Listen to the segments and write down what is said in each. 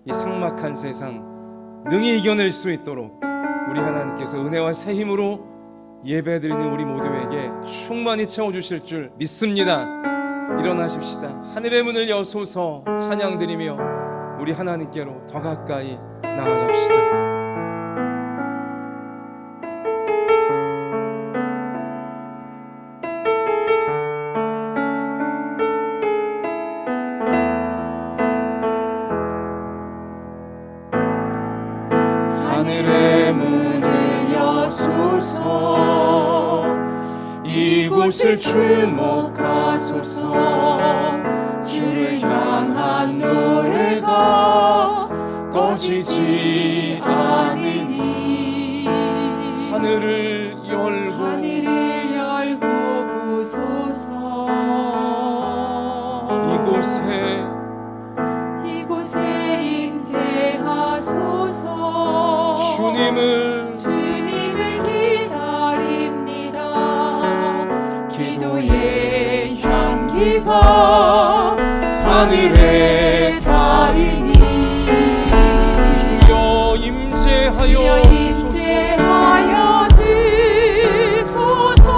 이 삭막한 세상 능히 이겨낼 수 있도록 우리 하나님께서 은혜와 새 힘으로 예배드리는 우리 모두에게 충만히 채워주실 줄 믿습니다. 일어나십시다. 하늘의 문을 여소서 찬양드리며 우리 하나님께로 더 가까이 나아갑시다. 하늘의 문을 여소서 이곳을 주목하소서 주를 향한 노래가 꺼지지 않으니 하늘을 열고 보소서 이곳에 임재하소서 주님을 기다립니다. 기도의 향기가 하늘에 닿으니 주여 임재하여 주소서.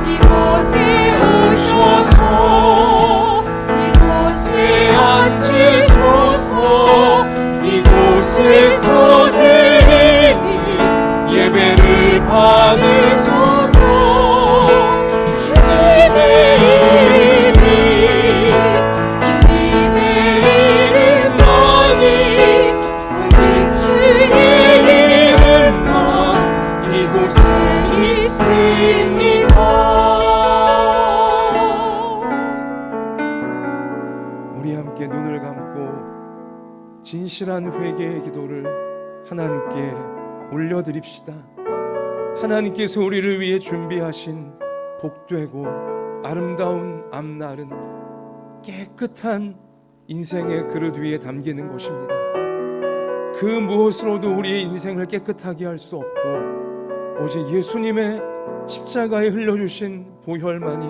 이곳에 오셔서 이곳에 앉으소서 이곳에서 드리니 예배를 받으소서 주님의 이름만이 오직 주의 이름만 이곳에 있습니다. 우리 함께 눈을 감고 진실한 회개의 기도를 하나님께 올려드립시다. 하나님께서 우리를 위해 준비하신 복되고 아름다운 앞날은 깨끗한 인생의 그릇 위에 담기는 것입니다. 그 무엇으로도 우리의 인생을 깨끗하게 할 수 없고 오직 예수님의 십자가에 흘려주신 보혈만이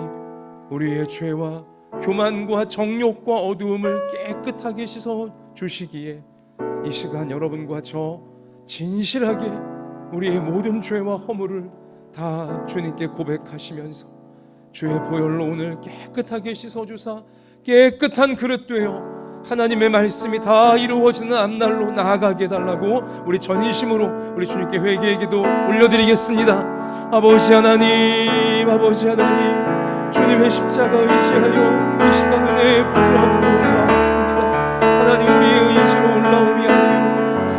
우리의 죄와 교만과 정욕과 어두움을 깨끗하게 씻어 주시기에 이 시간 여러분과 저 진실하게 우리의 모든 죄와 허물을 다 주님께 고백하시면서 주의 보혈로 오늘 깨끗하게 씻어주사 깨끗한 그릇 되어 하나님의 말씀이 다 이루어지는 앞날로 나아가게 해달라고 우리 전심으로 우리 주님께 회개의 기도 올려드리겠습니다. 아버지 하나님 주님의 십자가 의지하여 이 시간 은혜의 보좌 앞으로 올라왔습니다. 하나님 우리의 의지로 올라옴이 아니요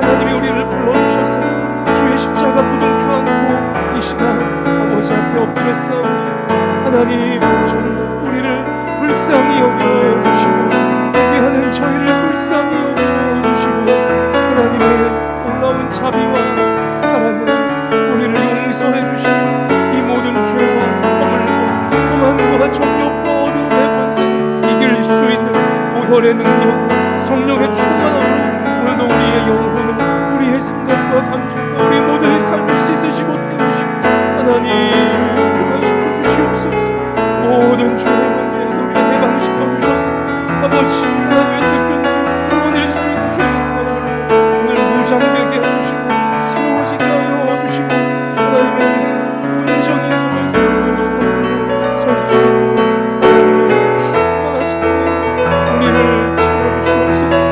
하나님이 우리를 불러주셔서 주의 십자가 부둥켜 안고 이 시간 아버지 앞에 엎드렸사오니 하나님 우리를 불쌍히 여겨주시고 회개하는 저희를 불쌍히 여겨주시고 하나님의 놀라운 자비와 사랑으로 우리를 용서해 주시며 이 모든 죄와 허물과 교만과 정욕과 어두움의 권세를 이길 수 있는 보혈의 능력으로 성령의 충만함으로 오늘도 우리의 영혼을 우리의 생각과 감정과 우리의 모든 삶을 씻으시고 태우시고 하나님 변화시켜 주시옵소서. 모든 죄의 권세에서 우리를 해방시켜 주셔서 아버지 하나님의 뜻을 이루어낼 수 있는 죄의 백성들로 오늘 무장되게 해주시고 새로워지게 하여 주시고 하나님의 뜻을 온전히 이루어낼 수 있는 죄의 백성들로 설 수 있도록 하나님 충만하신 은혜로 우리를 채워주시옵소서.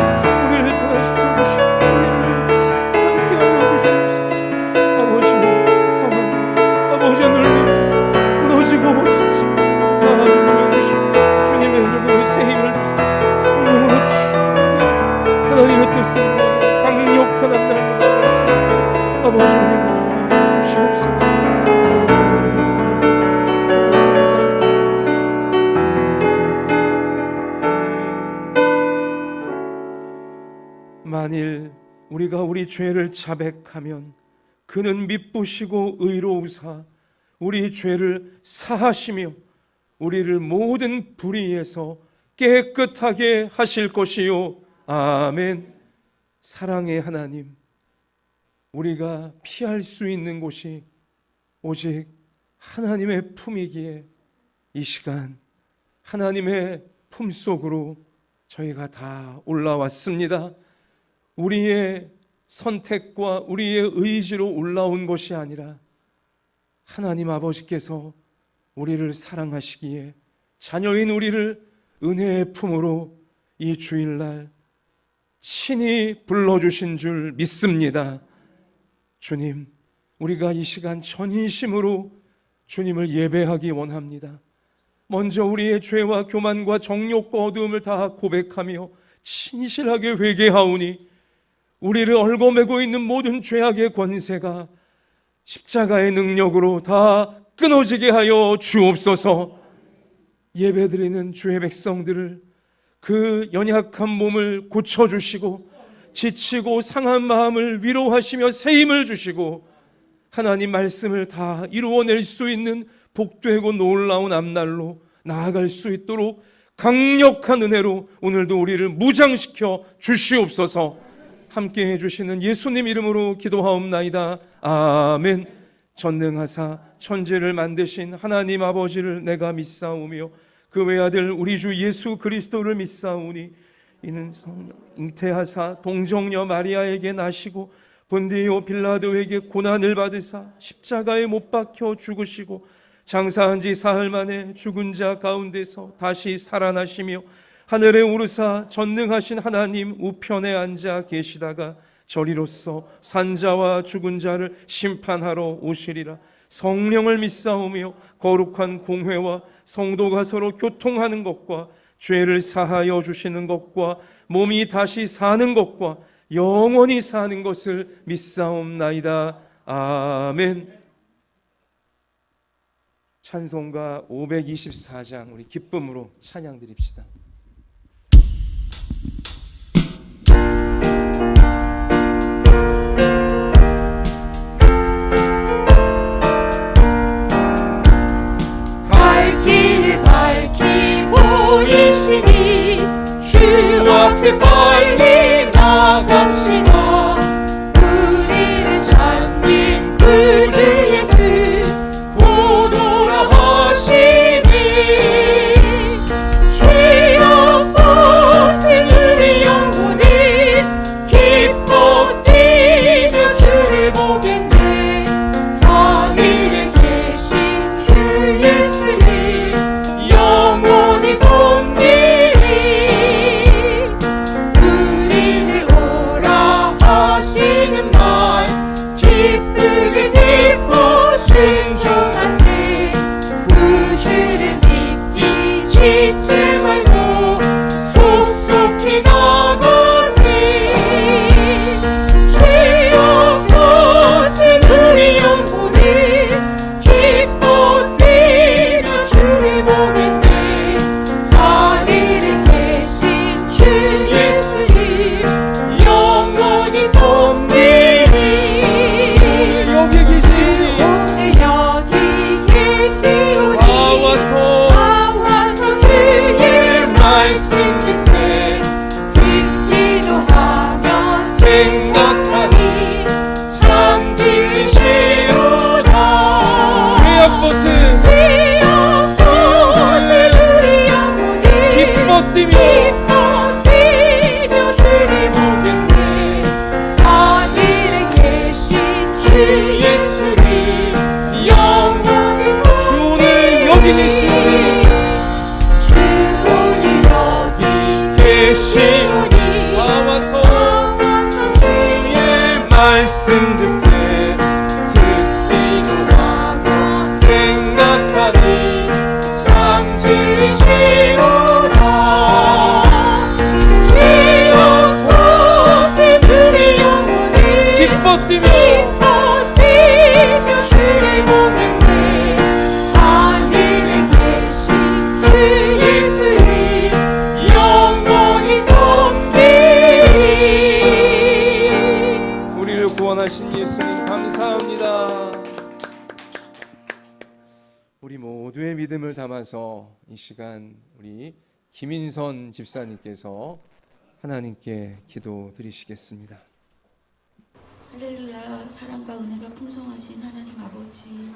우리를 변화시켜 주시고 우리를 충만케 하여 주시옵소서. 아버지의 상황과 아버지의 눌림과 무너지고 지치고 다 올려주시고 주님의 이름으로 새 힘을 주사 성령으로 충만히 하사 하나님의 뜻을 이루어내는 강력한 앞날로 나아갈 수 있도록 아버지 우리를 도와주시옵소서. 주님 감사합니다. 주님 감사합니다. 만일 우리가 우리 죄를 자백하면 그는 미쁘시고 의로우사 우리 죄를 사하시며 우리를 모든 불의에서 깨끗하게 하실 것이요. 아멘. 사랑의 하나님, 우리가 피할 수 있는 곳이 오직 하나님의 품이기에 이 시간 하나님의 품속으로 저희가 다 올라왔습니다. 우리의 선택과 우리의 의지로 올라온 것이 아니라 하나님 아버지께서 우리를 사랑하시기에 자녀인 우리를 은혜의 품으로 이 주일날 친히 불러주신 줄 믿습니다. 주님, 우리가 이 시간 전인심으로 주님을 예배하기 원합니다. 먼저 우리의 죄와 교만과 정욕과 어두움을 다 고백하며 진실하게 회개하오니 우리를 얽어매고 있는 모든 죄악의 권세가 십자가의 능력으로 다 끊어지게 하여 주옵소서. 예배드리는 주의 백성들을 그 연약한 몸을 고쳐주시고 지치고 상한 마음을 위로하시며 새 힘을 주시고 하나님 말씀을 다 이루어낼 수 있는 복되고 놀라운 앞날로 나아갈 수 있도록 강력한 은혜로 오늘도 우리를 무장시켜 주시옵소서. 함께 해주시는 예수님 이름으로 기도하옵나이다. 아멘. 전능하사 천지를 만드신 하나님 아버지를 내가 믿사오며 그 외아들 우리 주 예수 그리스도를 믿사오니 이는 성령 잉태하사 동정녀 마리아에게 나시고 본디오 빌라도에게 고난을 받으사 십자가에 못 박혀 죽으시고 장사한 지 사흘 만에 죽은 자 가운데서 다시 살아나시며 하늘에 오르사 전능하신 하나님 우편에 앉아 계시다가 저리로서 산자와 죽은 자를 심판하러 오시리라. 성령을 믿사오며 거룩한 공회와 성도가 서로 교통하는 것과 죄를 사하여 주시는 것과 몸이 다시 사는 것과 영원히 사는 것을 믿사옵나이다. 아멘. 찬송가 524장 우리 기쁨으로 찬양 드립시다. 갈 길을 밝히 보이시니 주 앞에 빨리 나갑시다. 우리를 찾는 그 주 예수 보도라 하시니 죄 없으신 우리 영혼이 기뻐 뛰며 주를 보겠네. 하늘에 계신 주 예수를 영원히 섬기리. 우리를 오라 하시는 말 기쁘게 듣고 순종하세. 구주를 믿기 지체 말고 속속히 나가세. 죄 없으신 우리 영혼을 기뻐 뛰며 주를 보겠네. 하늘에 계신 주 예수를 영원히 섬기리. 여기 계시니 오늘 여기 계시오니 나와서 나와서 주의 말씀 듣세. 듣기도 하며 생각하니 참 지으시로다. 죄악 벗은 죄 없으신 우리 영혼이 기뻐 뛰며 기뻐 뛰며 주를 보겠네. 하늘에 계신 주 예수를 영원히 주 오늘 여기 계시오니 주 오늘 여기 계시오니 나와서 나와서 주의 말씀 듣세. 듣기도 하며 생각하니 참 지으시로다. 죄 없으신 우리 영혼이 기뻐 뛰며 기뻐 뛰며 주를 보겠네. 하늘에 계신 주 예수를 영원히 섬기리. 우리를 구원하신 예수님 감사합니다. 우리 모두의 믿음을 담아서 이 시간 우리 김인선 집사님께서 하나님께 기도 드리시겠습니다. 할렐루야. 사랑과 은혜가 풍성하신 하나님 아버지,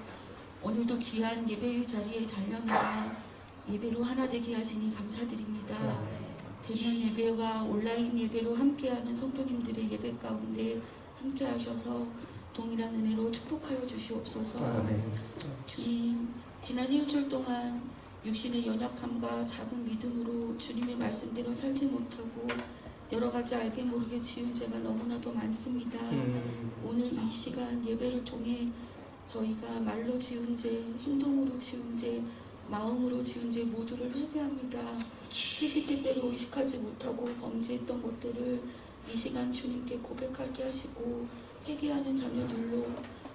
오늘도 귀한 예배의 자리에 달려나가 예배로 하나 되게 하시니 감사드립니다. 대면 예배와 온라인 예배로 함께하는 성도님들의 예배 가운데 함께하셔서 동일한 은혜로 축복하여 주시옵소서. 아멘. 주님, 지난 일주일 동안 육신의 연약함과 작은 믿음으로 주님의 말씀대로 살지 못하고 여러 가지 알게 모르게 지은 죄가 너무나도 많습니다. 오늘 이 시간 예배를 통해 저희가 말로 지은 죄, 행동으로 지은 죄, 마음으로 지은 죄 모두를 회개합니다. 시시때때로 의식하지 못하고 범죄했던 것들을 이 시간 주님께 고백하게 하시고 회개하는 자녀들로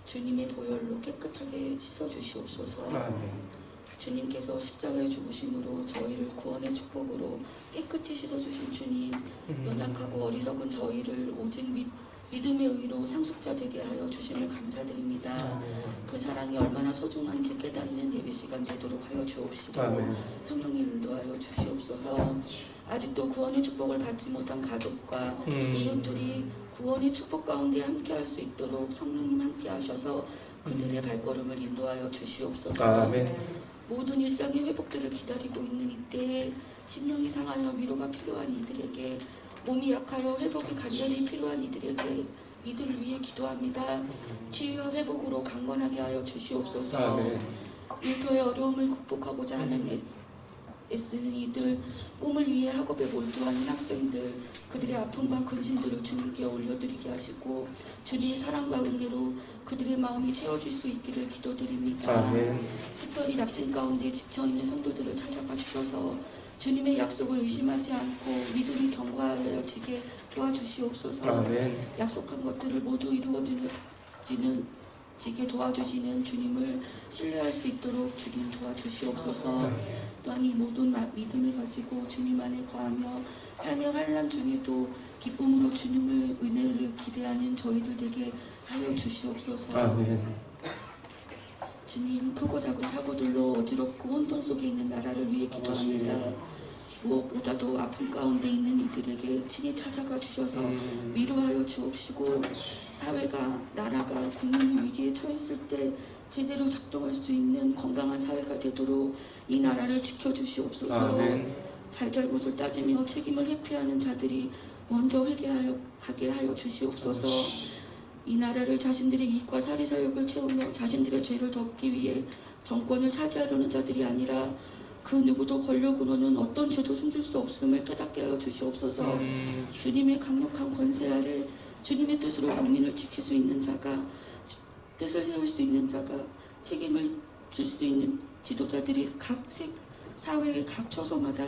주님의 보혈로 깨끗하게 씻어주시옵소서. 아멘. 주님께서 십자가에 죽으심으로 저희를 구원의 축복으로 깨끗이 씻어주신 주님, 연약하고 어리석은 저희를 오직 믿음의 의로 상속자 되게 하여 주심을 감사드립니다. 그 사랑이 얼마나 소중한지 깨닫는 예배 시간 되도록 하여 주옵시고 성령님 인도하여 주시옵소서. 아직도 구원의 축복을 받지 못한 가족과 이웃들이 구원의 축복 가운데 함께할 수 있도록 성령님 함께하셔서 그들의 발걸음을 인도하여 주시옵소서. 아멘. 모든 일상의 회복들을 기다리고 있는 이때에 심령이 상하여 위로가 필요한 이들에게, 몸이 약하여 회복이 간절히 필요한 이들에게 이들을 위해 기도합니다. 치유와 회복으로 강건하게 하여 주시옵소서. 아멘. 일터의 어려움을 극복하고자 하는 애쓰는 이들, 꿈을 위해 학업에 몰두하는 학생들, 그들의 아픔과 근심들을 주님께 올려드리게 하시고 주님의 사랑과 은혜로 그들의 마음이 채워질 수 있기를 기도드립니다. 아멘. 특별히 낙심 가운데 지쳐있는 성도들을 찾아가 주셔서 주님의 약속을 의심하지 않고 믿음이 견고하여지게 도와주시옵소서. 아멘. 약속한 것들을 모두 이루어지게 도와주시는 주님을 신뢰할 수 있도록 주님 도와주시옵소서. 또한 이 모든 믿음을 가지고 주님 안에 거하며 삶의 환난 중에도 기쁨으로 주님의 은혜를 기대하는 저희들 되게 하여 주시옵소서. 아멘. 주님, 크고 작은 사고들로 어지럽고 혼돈 속에 있는 나라를 위해 기도합니다. 무엇보다도 아픔 가운데 있는 이들에게 친히 찾아가 주셔서 위로하여 주옵시고 사회가, 나라가, 국민이 위기에 처했을 때 제대로 작동할 수 있는 건강한 사회가 되도록 이 나라를 지켜주시옵소서. 아멘. 잘잘못을 따지며 책임을 회피하는 자들이 먼저 회개하게 하여 주시옵소서. 이 나라를 자신들의 이익과 사리사욕을 채우며 자신들의 죄를 덮기 위해 정권을 차지하려는 자들이 아니라 그 누구도 권력으로는 어떤 죄도 숨길 수 없음을 깨닫게 하여 주시옵소서. 주님의 강력한 권세 아래 주님의 뜻으로 국민을 지킬 수 있는 자가, 뜻을 세울 수 있는 자가, 책임을 질 수 있는 지도자들이 각 사회의 각 처소마다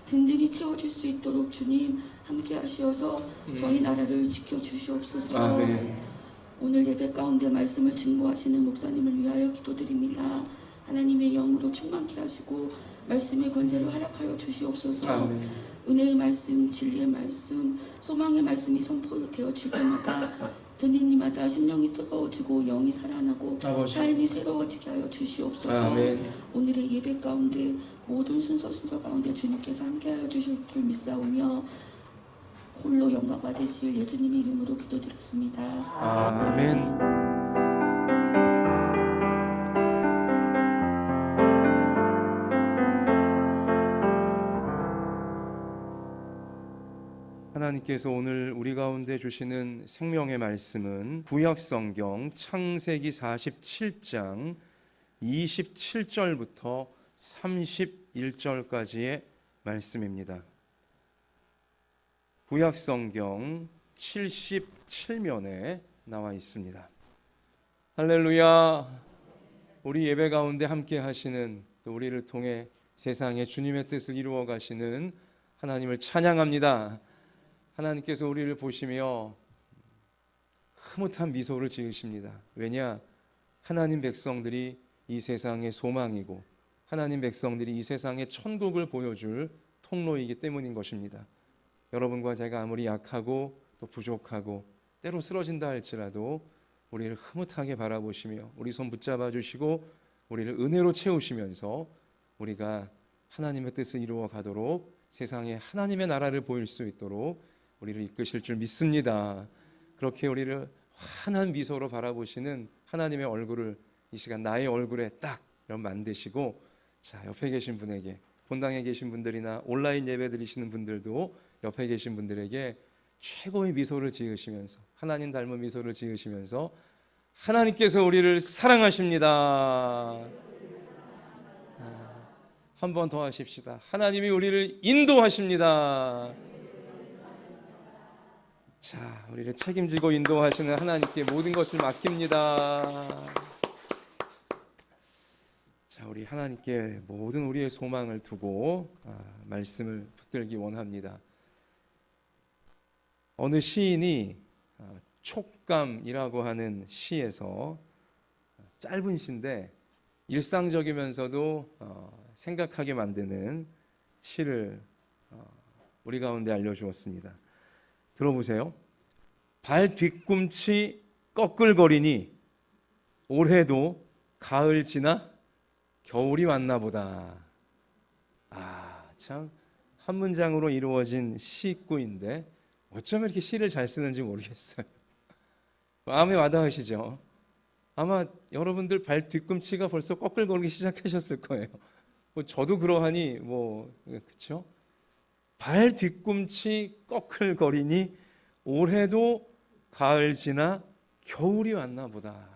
든든히 채워질 수 있도록 주님 함께 하시어서 저희 나라를 지켜주시옵소서. 아멘. 오늘 예배 가운데 말씀을 증거하시는 목사님을 위하여 기도드립니다. 하나님의 영으로 충만케 하시고 말씀의 권세를 활약하여 주시옵소서. 아멘. 은혜의 말씀, 진리의 말씀, 소망의 말씀이 선포되어질 때마다 듣는 이마다 심령이 뜨거워지고 영이 살아나고 아버지. 삶이 새로워지게 하여 주시옵소서. 아멘. 오늘의 예배 가운데 모든 순서 가운데 주님께서 함께하여 주실 줄 믿사오며 홀로 영광 받으실 예수님의 이름으로 기도드렸습니다. 아멘. 하나님께서 오늘 우리 가운데 주시는 생명의 말씀은 구약성경 창세기 47장 27절부터 31절까지의 말씀입니다. 구약성경 77면에 나와 있습니다. 할렐루야. 우리 예배 가운데 함께 하시는, 또 우리를 통해 세상에 주님의 뜻을 이루어 가시는 하나님을 찬양합니다. 하나님께서 우리를 보시며 흐뭇한 미소를 지으십니다. 왜냐? 하나님 백성들이 이 세상의 소망이고 하나님 백성들이 이 세상의 천국을 보여줄 통로이기 때문인 것입니다. 여러분과 제가 아무리 약하고 또 부족하고 때로 쓰러진다 할지라도 우리를 흐뭇하게 바라보시며 우리 손 붙잡아 주시고 우리를 은혜로 채우시면서 우리가 하나님의 뜻을 이루어 가도록 세상에 하나님의 나라를 보일 수 있도록 우리를 이끄실 줄 믿습니다. 그렇게 우리를 환한 미소로 바라보시는 하나님의 얼굴을 이 시간 나의 얼굴에 딱 만드시고, 자, 옆에 계신 분에게 본당에 계신 분들이나 온라인 예배 드리시는 분들도 옆에 계신 분들에게 최고의 미소를 지으시면서, 하나님 닮은 미소를 지으시면서 하나님께서 우리를 사랑하십니다. 한 번 더 하십시다. 하나님이 우리를 인도하십니다. 자, 우리를 책임지고 인도하시는 하나님께 모든 것을 맡깁니다. 자, 우리 하나님께 모든 우리의 소망을 두고 말씀을 붙들기 원합니다. 어느 시인이 촉감이라고 하는 시에서, 짧은 시인데 일상적이면서도 생각하게 만드는 시를 우리 가운데 알려주었습니다. 들어보세요. 발 뒤꿈치 꺼끌거리니 올해도 가을 지나 겨울이 왔나 보다. 참 한 문장으로 이루어진 시구인데 어쩜 이렇게 시를 잘 쓰는지 모르겠어요. 마음에 와닿으시죠? 아마 여러분들 발 뒤꿈치가 벌써 꺼끌거리기 시작하셨을 거예요. 저도 그러하니 그렇죠? 발 뒤꿈치 꺼끌거리니 올해도 가을 지나 겨울이 왔나 보다.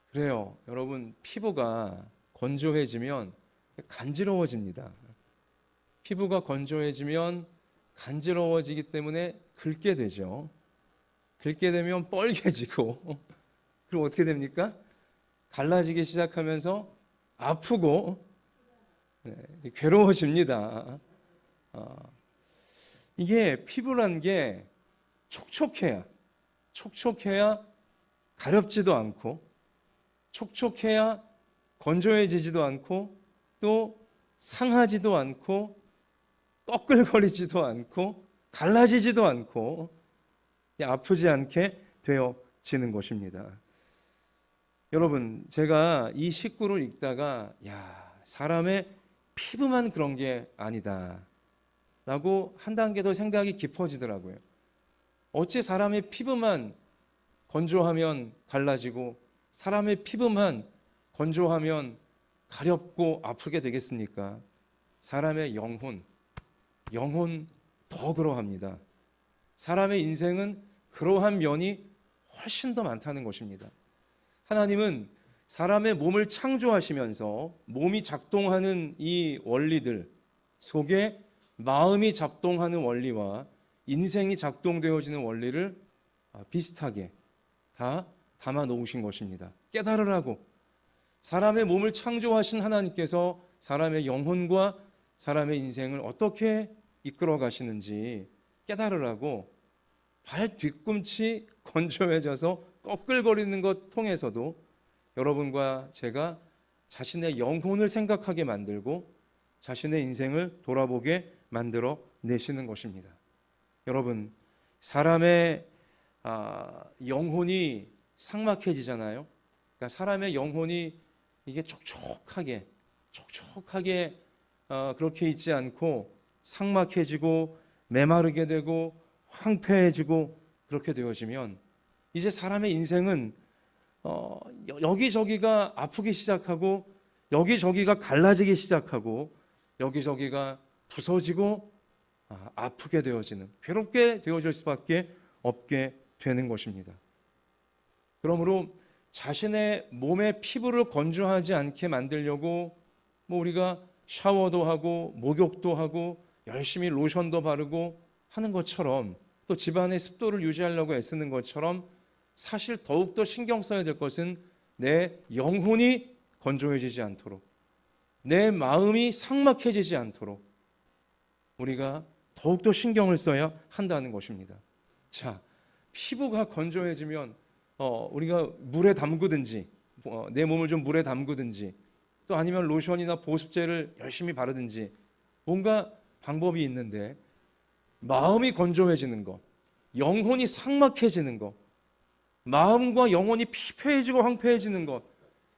그래요. 여러분, 피부가 건조해지면 간지러워집니다. 피부가 건조해지면 간지러워지기 때문에 긁게 되죠. 긁게 되면 뻘개지고 그럼 어떻게 됩니까? 갈라지기 시작하면서 아프고 괴로워집니다. 이게 피부란 게 촉촉해야 가렵지도 않고, 촉촉해야 건조해지지도 않고, 또 상하지도 않고, 꺼끌거리지도 않고, 갈라지지도 않고, 아프지 않게 되어지는 것입니다. 여러분, 제가 이 식구를 읽다가 사람의 피부만 그런 게 아니다 라고 한 단계 더 생각이 깊어지더라고요. 어찌 사람의 피부만 건조하면 갈라지고, 사람의 피부만 건조하면 가렵고 아프게 되겠습니까? 사람의 영혼 더 그러합니다. 사람의 인생은 그러한 면이 훨씬 더 많다는 것입니다. 하나님은 사람의 몸을 창조하시면서 몸이 작동하는 이 원리들 속에 마음이 작동하는 원리와 인생이 작동되어지는 원리를 비슷하게 다 담아 놓으신 것입니다. 깨달으라고. 사람의 몸을 창조하신 하나님께서 사람의 영혼과 사람의 인생을 어떻게 이끌어 가시는지 깨달으라고 발 뒤꿈치 건조해져서 꺼끌거리는 것 통해서도 여러분과 제가 자신의 영혼을 생각하게 만들고 자신의 인생을 돌아보게 만들어 내시는 것입니다. 여러분, 사람의 영혼이 삭막해지잖아요. 그러니까 사람의 영혼이 이게 촉촉하게 그렇게 있지 않고 삭막해지고 메마르게 되고 황폐해지고 그렇게 되어지면 이제 사람의 인생은 여기저기가 아프기 시작하고 여기저기가 갈라지기 시작하고 여기저기가 부서지고 아프게 되어지는, 괴롭게 되어질 수밖에 없게 되는 것입니다. 그러므로 자신의 몸의 피부를 건조하지 않게 만들려고 우리가 샤워도 하고 목욕도 하고 열심히 로션도 바르고 하는 것처럼, 또 집안의 습도를 유지하려고 애쓰는 것처럼, 사실 더욱더 신경 써야 될 것은 내 영혼이 건조해지지 않도록, 내 마음이 삭막해지지 않도록 우리가 더욱더 신경을 써야 한다는 것입니다. 자, 피부가 건조해지면 우리가 물에 담그든지, 내 몸을 좀 물에 담그든지, 또 아니면 로션이나 보습제를 열심히 바르든지 뭔가 방법이 있는데, 마음이 건조해지는 것, 영혼이 삭막해지는 것, 마음과 영혼이 피폐해지고 황폐해지는 것,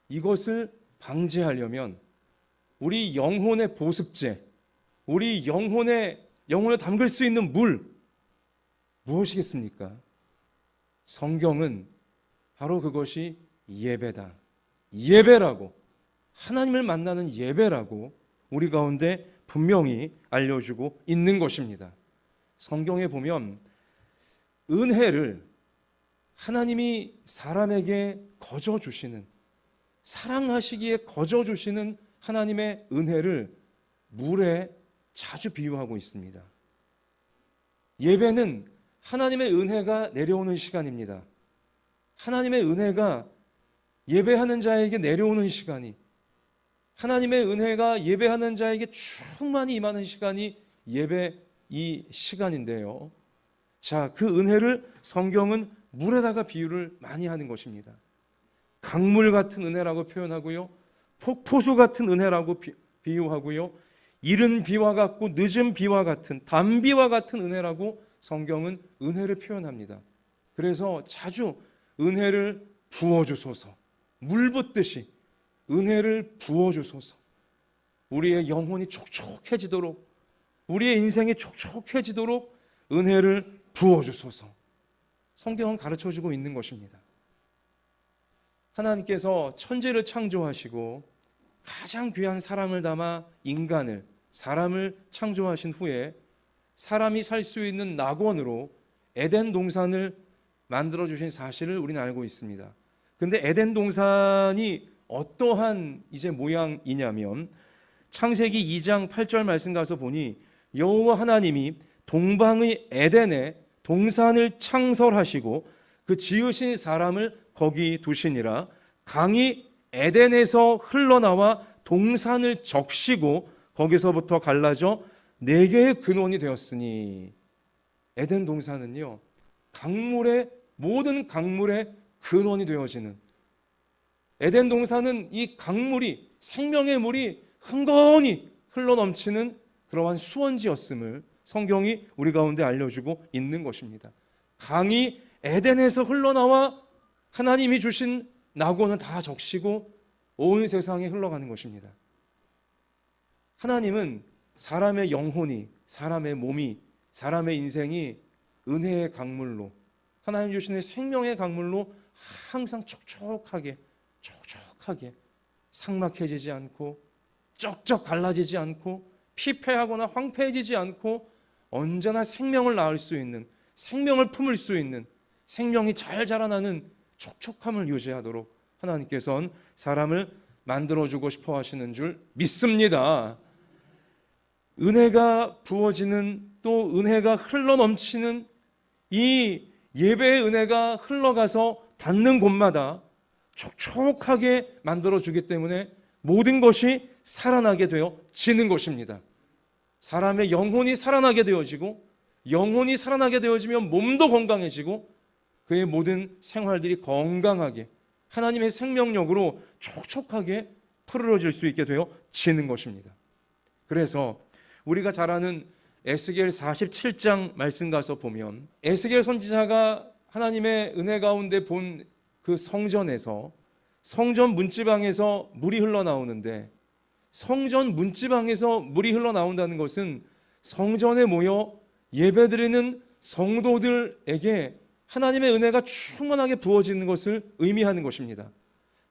이것을 방지하려면 우리 영혼의 보습제, 우리 영혼을 담글 수 있는 물, 무엇이겠습니까? 성경은 바로 그것이 예배다, 예배라고, 하나님을 만나는 예배라고 우리 가운데 분명히 알려주고 있는 것입니다. 성경에 보면 은혜를 하나님이 사람에게 거저 주시는, 사랑하시기에 거저 주시는 하나님의 은혜를 물에 자주 비유하고 있습니다. 예배는 하나님의 은혜가 내려오는 시간입니다. 하나님의 은혜가 예배하는 자에게 내려오는 시간이, 하나님의 은혜가 예배하는 자에게 충만히 임하는 시간이 예배 이 시간인데요. 자, 그 은혜를 성경은 물에다가 비유를 많이 하는 것입니다. 강물 같은 은혜라고 표현하고요, 폭포수 같은 은혜라고 비유하고요, 이른 비와 같고 늦은 비와 같은, 단비와 같은 은혜라고 성경은 은혜를 표현합니다. 그래서 자주 은혜를 부어주소서, 물 붓듯이 은혜를 부어주소서, 우리의 영혼이 촉촉해지도록, 우리의 인생이 촉촉해지도록 은혜를 부어주소서, 성경은 가르쳐주고 있는 것입니다. 하나님께서 천지를 창조하시고 가장 귀한 사람을 담아 인간을, 사람을 창조하신 후에 사람이 살 수 있는 낙원으로 에덴 동산을 만들어주신 사실을 우리는 알고 있습니다. 근데 에덴 동산이 어떠한 이제 모양이냐면, 창세기 2장 8절 말씀 가서 보니 여호와 하나님이 동방의 에덴에 동산을 창설하시고 그 지으신 사람을 거기 두시니라. 강이 에덴에서 흘러나와 동산을 적시고 거기서부터 갈라져 4개의 근원이 되었으니, 에덴 동산은요, 강물의, 모든 강물의 근원이 되어지는, 에덴 동산은 이 강물이, 생명의 물이 흥건히 흘러넘치는 그러한 수원지였음을 성경이 우리 가운데 알려주고 있는 것입니다. 강이 에덴에서 흘러나와 하나님이 주신 낙원은 다 적시고 온 세상에 흘러가는 것입니다. 하나님은 사람의 영혼이, 사람의 몸이, 사람의 인생이 은혜의 강물로, 하나님 주시는 생명의 강물로 항상 촉촉하게 삭막해지지 않고 쩍쩍 갈라지지 않고 피폐하거나 황폐해지지 않고 언제나 생명을 낳을 수 있는, 생명을 품을 수 있는, 생명이 잘 자라나는 촉촉함을 유지하도록 하나님께서는 사람을 만들어주고 싶어 하시는 줄 믿습니다. 은혜가 부어지는, 또 은혜가 흘러넘치는 이 예배의 은혜가 흘러가서 닿는 곳마다 촉촉하게 만들어주기 때문에 모든 것이 살아나게 되어지는 것입니다. 사람의 영혼이 살아나게 되어지고, 영혼이 살아나게 되어지면 몸도 건강해지고 그의 모든 생활들이 건강하게 하나님의 생명력으로 촉촉하게 푸르러질 수 있게 되어지는 것입니다. 그래서 우리가 잘 아는 에스겔 47장 말씀 가서 보면, 에스겔 선지자가 하나님의 은혜 가운데 본 그 성전에서, 성전 문지방에서 물이 흘러나오는데, 성전 문지방에서 물이 흘러나온다는 것은 성전에 모여 예배드리는 성도들에게 하나님의 은혜가 충만하게 부어지는 것을 의미하는 것입니다.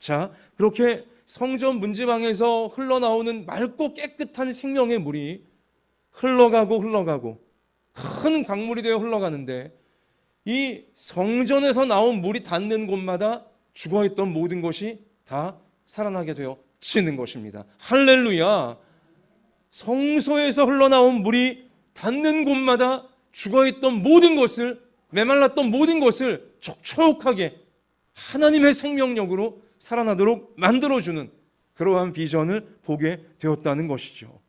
자, 그렇게 성전 문지방에서 흘러나오는 맑고 깨끗한 생명의 물이 흘러가고 큰 강물이 되어 흘러가는데, 이 성전에서 나온 물이 닿는 곳마다 죽어있던 모든 것이 다 살아나게 되어지는 것입니다. 할렐루야! 성소에서 흘러나온 물이 닿는 곳마다 죽어있던 모든 것을, 메말랐던 모든 것을 촉촉하게 하나님의 생명력으로 살아나도록 만들어주는 그러한 비전을 보게 되었다는 것이죠.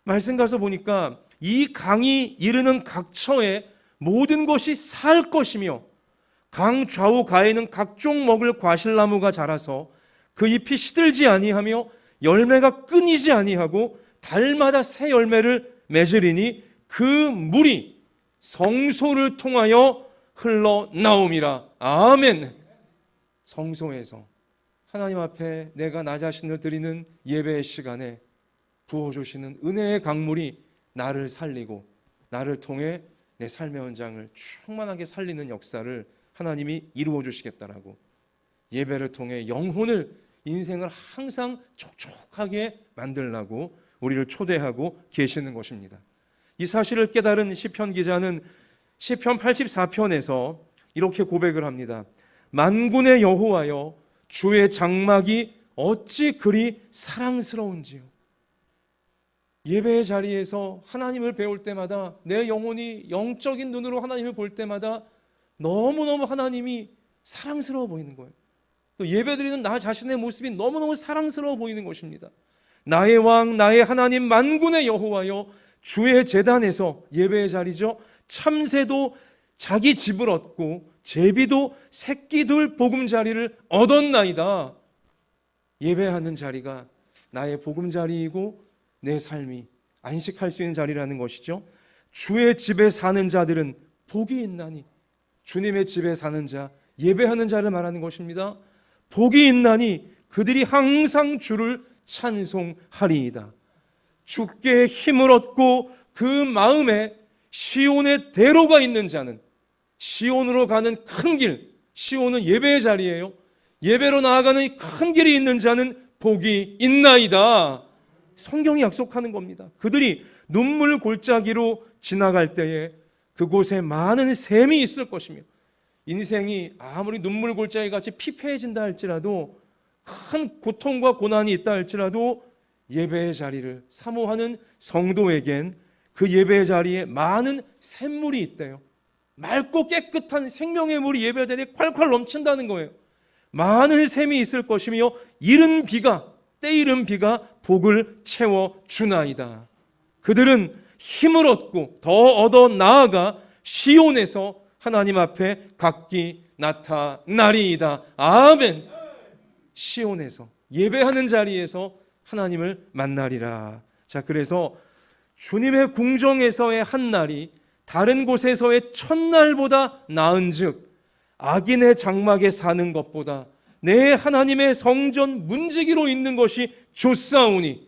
말씀 가서 보니까 이 강이 이르는 각처에 모든 것이 살 것이며, 강 좌우 가에는 각종 먹을 과실나무가 자라서 그 잎이 시들지 아니하며 열매가 끊이지 아니하고 달마다 새 열매를 맺으리니 그 물이 성소를 통하여 흘러나옴이라. 아멘. 성소에서 하나님 앞에 내가 나 자신을 드리는 예배의 시간에 부어주시는 은혜의 강물이 나를 살리고 나를 통해 내 삶의 현장을 충만하게 살리는 역사를 하나님이 이루어 주시겠다라고, 예배를 통해 영혼을, 인생을 항상 촉촉하게 만들라고 우리를 초대하고 계시는 것입니다. 이 사실을 깨달은 시편 기자는 시편 84편에서 이렇게 고백을 합니다. 만군의 여호와여, 주의 장막이 어찌 그리 사랑스러운지요. 예배의 자리에서 하나님을 배울 때마다 내 영혼이 영적인 눈으로 하나님을 볼 때마다 너무너무 하나님이 사랑스러워 보이는 거예요. 또 예배드리는 나 자신의 모습이 너무너무 사랑스러워 보이는 것입니다. 나의 왕, 나의 하나님, 만군의 여호와여, 주의 제단에서, 예배의 자리죠, 참새도 자기 집을 얻고 제비도 새끼둘 보금자리를 얻었나이다. 예배하는 자리가 나의 보금자리이고 내 삶이 안식할 수 있는 자리라는 것이죠. 주의 집에 사는 자들은 복이 있나니, 주님의 집에 사는 자, 예배하는 자를 말하는 것입니다. 복이 있나니 그들이 항상 주를 찬송하리이다. 주께 힘을 얻고 그 마음에 시온의 대로가 있는 자는, 시온으로 가는 큰 길, 시온은 예배의 자리예요. 예배로 나아가는 큰 길이 있는 자는 복이 있나이다. 성경이 약속하는 겁니다. 그들이 눈물 골짜기로 지나갈 때에 그곳에 많은 샘이 있을 것이며, 인생이 아무리 눈물 골짜기 같이 피폐해진다 할지라도, 큰 고통과 고난이 있다 할지라도 예배의 자리를 사모하는 성도에겐 그 예배의 자리에 많은 샘물이 있대요. 맑고 깨끗한 생명의 물이 예배의 자리에 콸콸 넘친다는 거예요. 많은 샘이 있을 것이며 이른 비가, 때이른 비가 복을 채워주나이다. 그들은 힘을 얻고 더 얻어 나아가 시온에서 하나님 앞에 각기 나타나리이다. 아멘. 시온에서, 예배하는 자리에서 하나님을 만나리라. 자, 그래서 주님의 궁정에서의 한 날이 다른 곳에서의 첫날보다 나은즉 악인의 장막에 사는 것보다 내 하나님의 성전 문지기로 있는 것이 좋사오니,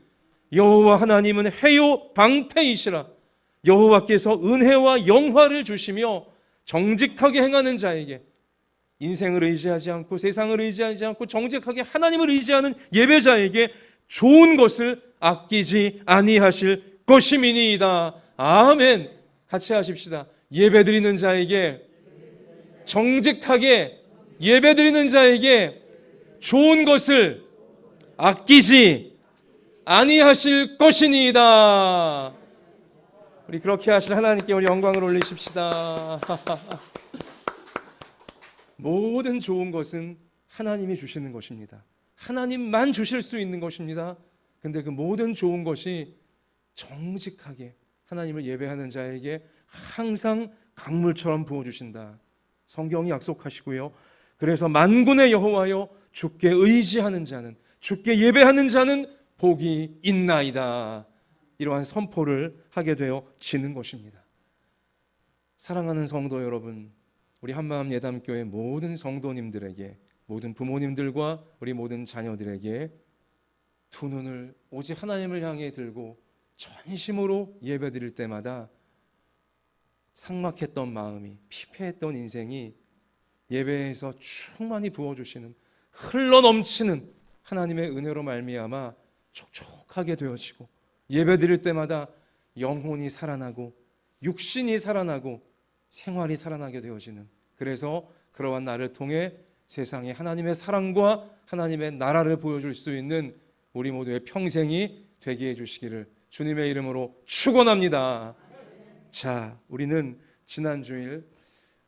여호와 하나님은 해요 방패이시라. 여호와께서 은혜와 영화를 주시며 정직하게 행하는 자에게, 인생을 의지하지 않고 세상을 의지하지 않고 정직하게 하나님을 의지하는 예배자에게 좋은 것을 아끼지 아니하실 것임이니이다. 아멘. 같이 하십시다. 예배드리는 자에게, 정직하게 예배드리는 자에게 좋은 것을 아끼지 아니하실 것이니이다. 우리 그렇게 하실 하나님께 우리 영광을 올리십시다. 모든 좋은 것은 하나님이 주시는 것입니다. 하나님만 주실 수 있는 것입니다. 근데 그 모든 좋은 것이 정직하게 하나님을 예배하는 자에게 항상 강물처럼 부어주신다. 성경이 약속하시고요. 그래서 만군의 여호와여, 주께 의지하는 자는, 주께 예배하는 자는 복이 있나이다. 이러한 선포를 하게 되어지는 것입니다. 사랑하는 성도 여러분, 우리 한마음 예담교회 모든 성도님들에게, 모든 부모님들과 우리 모든 자녀들에게 두 눈을 오직 하나님을 향해 들고 전심으로 예배드릴 때마다 삭막했던 마음이, 피폐했던 인생이 예배에서 충만히 부어주시는, 흘러넘치는 하나님의 은혜로 말미암아 촉촉하게 되어지고, 예배드릴 때마다 영혼이 살아나고 육신이 살아나고 생활이 살아나게 되어지는, 그래서 그러한 나를 통해 세상에 하나님의 사랑과 하나님의 나라를 보여줄 수 있는 우리 모두의 평생이 되게 해주시기를 주님의 이름으로 축원합니다. 자, 우리는 지난 주일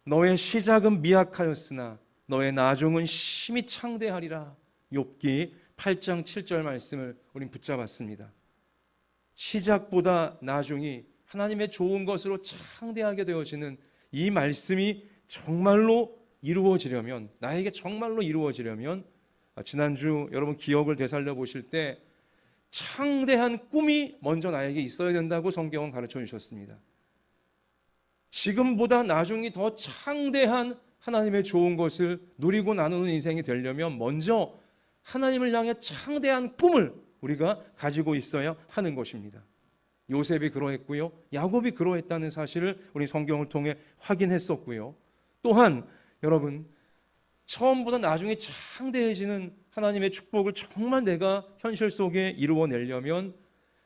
너의 시작은 미약하였으나 너의 나중은 심히 창대하리라, 욥기 8장 7절 말씀을 우린 붙잡았습니다. 시작보다 나중이 하나님의 좋은 것으로 창대하게 되어지는 이 말씀이 정말로 이루어지려면, 나에게 정말로 이루어지려면, 지난주 여러분 기억을 되살려 보실 때 창대한 꿈이 먼저 나에게 있어야 된다고 성경은 가르쳐 주셨습니다. 지금보다 나중이 더 창대한 하나님의 좋은 것을 누리고 나누는 인생이 되려면 먼저 하나님을 향해 창대한 꿈을 우리가 가지고 있어야 하는 것입니다. 요셉이 그러했고요, 야곱이 그러했다는 사실을 우리 성경을 통해 확인했었고요. 또한 여러분, 처음보다 나중에 창대해지는 하나님의 축복을 정말 내가 현실 속에 이루어내려면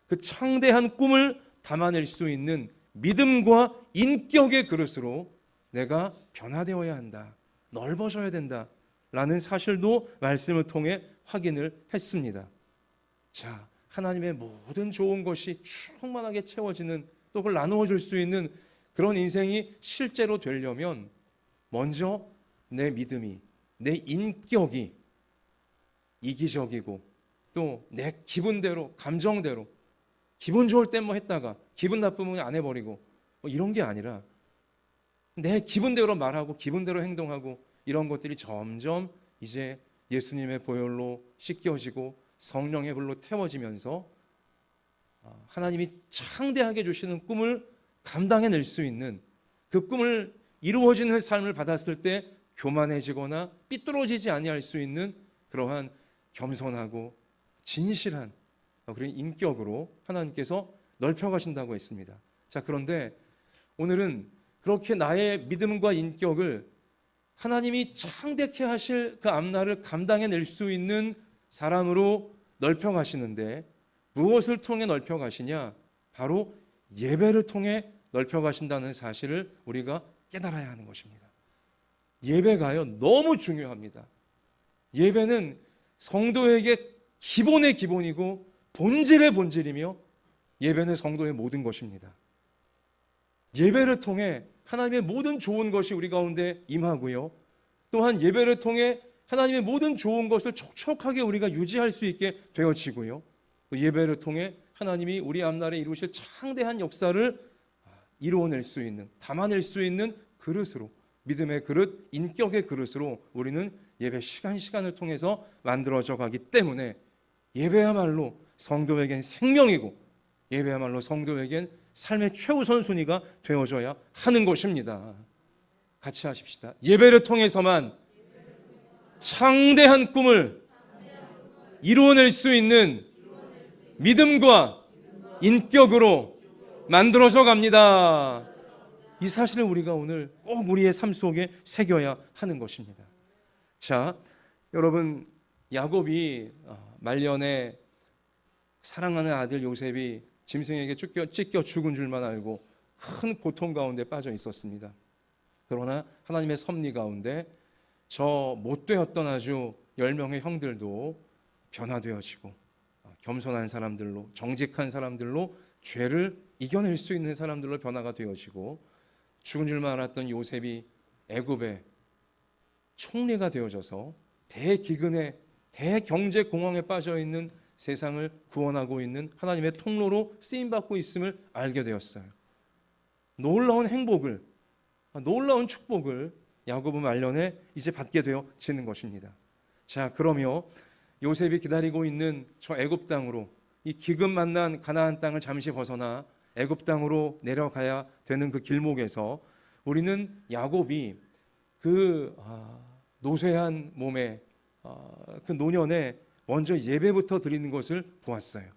그 창대한 꿈을 담아낼 수 있는 믿음과 인격의 그릇으로 내가 변화되어야 한다, 넓어져야 된다 라는 사실도 말씀을 통해 확인을 했습니다. 자, 하나님의 모든 좋은 것이 충만하게 채워지는, 또 그걸 나누어 줄 수 있는 그런 인생이 실제로 되려면 먼저 내 믿음이, 내 인격이 이기적이고 또 내 기분대로, 감정대로, 기분 좋을 땐 뭐 했다가 기분 나쁘면 안 해버리고 뭐 이런 게 아니라 내 기분대로 말하고 기분대로 행동하고 이런 것들이 점점 이제 예수님의 보혈로 씻겨지고 성령의 불로 태워지면서 하나님이 창대하게 주시는 꿈을 감당해낼 수 있는, 그 꿈을 이루어지는 삶을 받았을 때 교만해지거나 삐뚤어지지 아니할 수 있는 그러한 겸손하고 진실한 그런 인격으로 하나님께서 넓혀가신다고 했습니다. 자, 그런데 오늘은 그렇게 나의 믿음과 인격을 하나님이 창대케 하실 그 앞날을 감당해낼 수 있는 사람으로 넓혀가시는데 무엇을 통해 넓혀가시냐? 바로 예배를 통해 넓혀가신다는 사실을 우리가 깨달아야 하는 것입니다. 예배가요, 너무 중요합니다. 예배는 성도에게 기본의 기본이고 본질의 본질이며 예배는 성도의 모든 것입니다. 예배를 통해 하나님의 모든 좋은 것이 우리 가운데 임하고요, 또한 예배를 통해 하나님의 모든 좋은 것을 촉촉하게 우리가 유지할 수 있게 되어지고요, 또 예배를 통해 하나님이 우리 앞날에 이루실 창대한 역사를 이루어낼 수 있는, 담아낼 수 있는 그릇으로, 믿음의 그릇, 인격의 그릇으로 우리는 예배 시간을 통해서 만들어져 가기 때문에 예배야말로 성도에겐 생명이고 예배야말로 성도에겐 삶의 최우선 순위가 되어져야 하는 것입니다. 같이 하십시다. 예배를 통해서만 창대한 꿈을 이루어낼 수 있는 믿음과 인격으로 만들어져 갑니다. 이 사실을 우리가 오늘 꼭 우리의 삶 속에 새겨야 하는 것입니다. 자, 여러분, 야곱이 말년에 사랑하는 아들 요셉이 짐승에게 찢겨 죽은 줄만 알고 큰 고통 가운데 빠져 있었습니다. 그러나 하나님의 섭리 가운데 저 못되었던 아주 10명의 형들도 변화되어지고 겸손한 사람들로, 정직한 사람들로, 죄를 이겨낼 수 있는 사람들로 변화가 되어지고 죽은 줄만 알았던 요셉이 애굽의 총리가 되어져서 대기근에, 대경제 공황에 빠져 있는 세상을 구원하고 있는 하나님의 통로로 쓰임받고 있음을 알게 되었어요. 놀라운 행복을, 놀라운 축복을 야곱은 말년에 이제 받게 되어지는 것입니다. 자, 그러며 요셉이 기다리고 있는 저 애굽 땅으로, 이 기근 만난 가나안 땅을 잠시 벗어나 애굽 땅으로 내려가야 되는 그 길목에서 우리는 야곱이 그 노쇠한 몸에, 그 노년에 먼저 예배부터 드리는 것을 보았어요.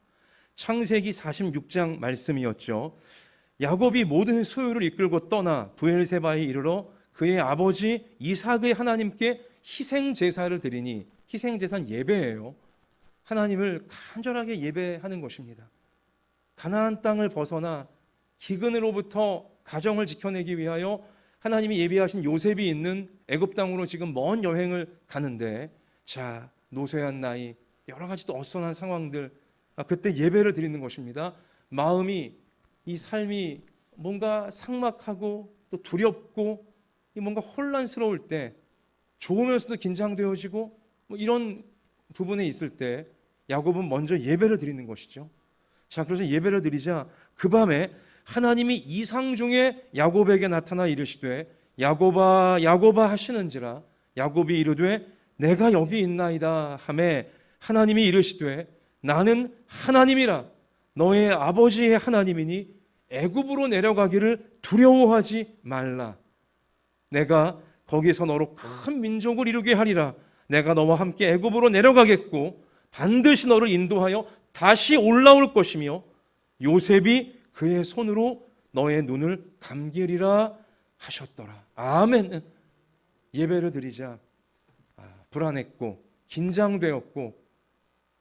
창세기 46장 말씀이었죠. 야곱이 모든 소유를 이끌고 떠나 브엘세바에 이르러 그의 아버지 이삭의 하나님께 희생제사를 드리니, 희생제사는 예배예요. 하나님을 간절하게 예배하는 것입니다. 가나안 땅을 벗어나 기근으로부터 가정을 지켜내기 위하여 하나님이 예비하신 요셉이 있는 애굽 땅으로 지금 먼 여행을 가는데, 자, 노쇠한 나이, 여러 가지 또 어수선한 상황들, 그때 예배를 드리는 것입니다. 마음이, 이 삶이 뭔가 삭막하고 또 두렵고 뭔가 혼란스러울 때, 좋으면서도 긴장되어지고 뭐 이런 부분에 있을 때 야곱은 먼저 예배를 드리는 것이죠. 자, 그래서 예배를 드리자 그 밤에 하나님이 이상 중에 야곱에게 나타나 이르시되 야곱아 야곱아 하시는지라. 야곱이 이르되 내가 여기 있나이다 하매 하나님이 이르시되 나는 하나님이라. 너의 아버지의 하나님이니 애굽으로 내려가기를 두려워하지 말라. 내가 거기서 너로 큰 민족을 이루게 하리라. 내가 너와 함께 애굽으로 내려가겠고 반드시 너를 인도하여 다시 올라올 것이며 요셉이 그의 손으로 너의 눈을 감기리라 하셨더라. 아멘. 예배를 드리자 불안했고 긴장되었고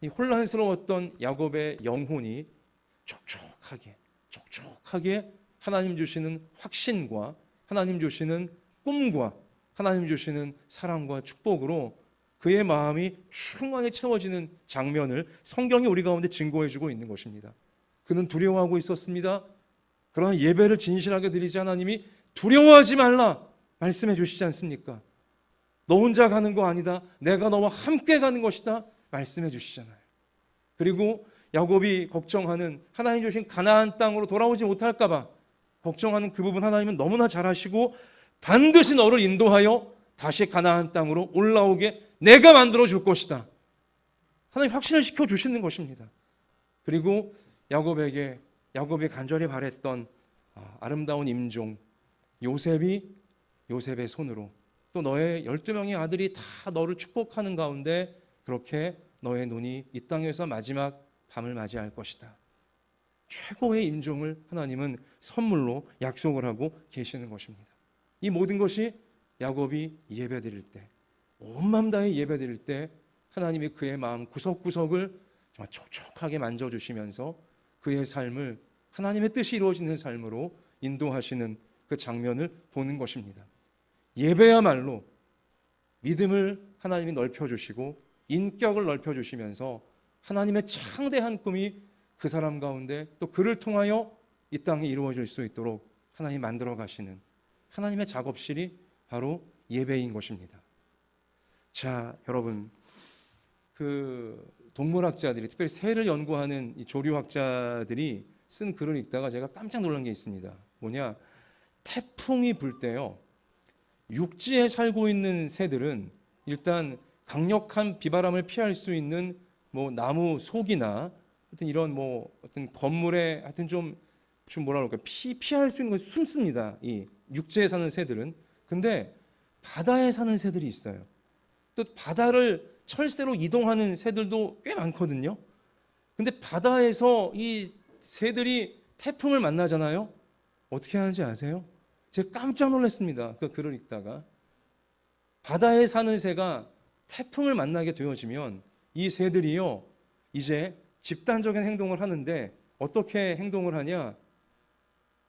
이 혼란스러웠던 야곱의 영혼이 촉촉하게 하나님 주시는 확신과 하나님 주시는 꿈과 하나님 주시는 사랑과 축복으로 그의 마음이 충만히 채워지는 장면을 성경이 우리 가운데 증거해주고 있는 것입니다. 그는 두려워하고 있었습니다. 그러나 예배를 진실하게 드리지 하나님이 두려워하지 말라 말씀해 주시지 않습니까? 너 혼자 가는 거 아니다. 내가 너와 함께 가는 것이다 말씀해 주시잖아요. 그리고 야곱이 걱정하는 하나님 주신 가나안 땅으로 돌아오지 못할까 봐 걱정하는 그 부분 하나님은 너무나 잘 아시고 반드시 너를 인도하여 다시 가나안 땅으로 올라오게 내가 만들어 줄 것이다. 하나님 확신을 시켜주시는 것입니다. 그리고 야곱이 간절히 바랬던 아름다운 임종 요셉의 손으로 또 너의 12명의 아들이 다 너를 축복하는 가운데 그렇게 너의 눈이 이 땅에서 마지막 밤을 맞이할 것이다. 최고의 임종을 하나님은 선물로 약속을 하고 계시는 것입니다. 이 모든 것이 야곱이 예배드릴 때, 온 마음 다해 예배드릴 때 하나님이 그의 마음 구석구석을 정말 촉촉하게 만져주시면서 그의 삶을 하나님의 뜻이 이루어지는 삶으로 인도하시는 그 장면을 보는 것입니다. 예배야말로 믿음을 하나님이 넓혀주시고 인격을 넓혀주시면서 하나님의 창대한 꿈이 그 사람 가운데 또 그를 통하여 이 땅에 이루어질 수 있도록 하나님 만들어 가시는 하나님의 작업실이 바로 예배인 것입니다. 자, 여러분, 그 동물학자들이 특별히 새를 연구하는 이 조류학자들이 쓴 글을 읽다가 제가 깜짝 놀란 게 있습니다. 뭐냐? 태풍이 불 때요, 육지에 살고 있는 새들은 일단 강력한 비바람을 피할 수 있는 뭐 나무 속이나 하여튼 이런 뭐 어떤 건물에 하여튼 좀 뭐라 그럴까 피할 수 있는 걸 숨습니다. 이 육지에 사는 새들은. 근데 바다에 사는 새들이 있어요. 또 바다를 철새로 이동하는 새들도 꽤 많거든요. 근데 바다에서 이 새들이 태풍을 만나잖아요. 어떻게 하는지 아세요? 제가 깜짝 놀랐습니다. 그 글을 읽다가 바다에 사는 새가 태풍을 만나게 되어지면 이 새들이요 이제 집단적인 행동을 하는데 어떻게 행동을 하냐?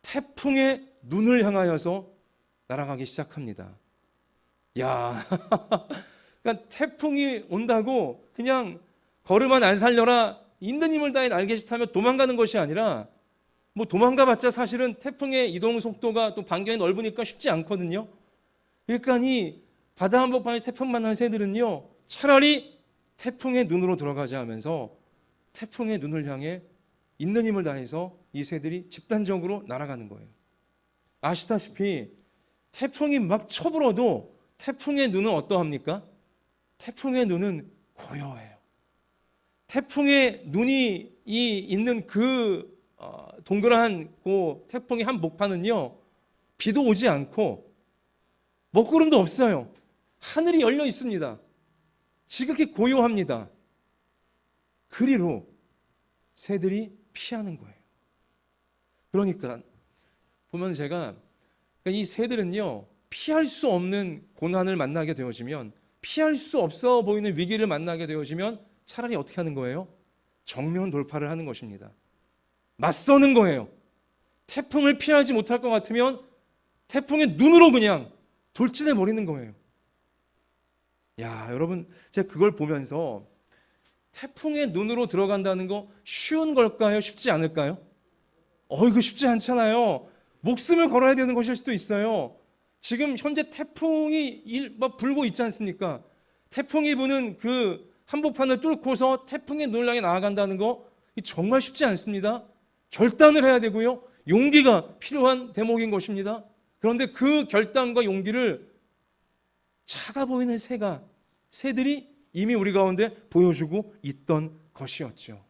태풍의 눈을 향하여서 날아가기 시작합니다. 야, 그러니까 태풍이 온다고 그냥 걸음만 안 살려라 있는 힘을 다해 날개짓 하며 도망가는 것이 아니라 뭐 도망가봤자 사실은 태풍의 이동 속도가 또 반경이 넓으니까 쉽지 않거든요. 그러니까 이 바다 한복판에 태풍 만난 새들은요 차라리 태풍의 눈으로 들어가자 하면서 태풍의 눈을 향해 있는 힘을 다해서 이 새들이 집단적으로 날아가는 거예요. 아시다시피 태풍이 막 쳐불어도 태풍의 눈은 어떠합니까? 태풍의 눈은 고요해요. 태풍의 눈이 있는 그 동그란 그 태풍의 한복판은요 비도 오지 않고 먹구름도 없어요. 하늘이 열려 있습니다. 지극히 고요합니다. 그리로 새들이 피하는 거예요. 그러니까 보면 제가 이 새들은요 피할 수 없는 고난을 만나게 되어지면 피할 수 없어 보이는 위기를 만나게 되어지면 차라리 어떻게 하는 거예요? 정면 돌파를 하는 것입니다. 맞서는 거예요. 태풍을 피하지 못할 것 같으면 태풍의 눈으로 그냥 돌진해 버리는 거예요. 야, 여러분 제가 그걸 보면서 태풍의 눈으로 들어간다는 거 쉬운 걸까요? 쉽지 않을까요? 이거 쉽지 않잖아요. 목숨을 걸어야 되는 것일 수도 있어요. 지금 현재 태풍이 불고 있지 않습니까? 태풍이 부는 그 한복판을 뚫고서 태풍의 눈을 향해 나아간다는 거 정말 쉽지 않습니다. 결단을 해야 되고요. 용기가 필요한 대목인 것입니다. 그런데 그 결단과 용기를 작아 보이는 새들이 이미 우리 가운데 보여주고 있던 것이었죠.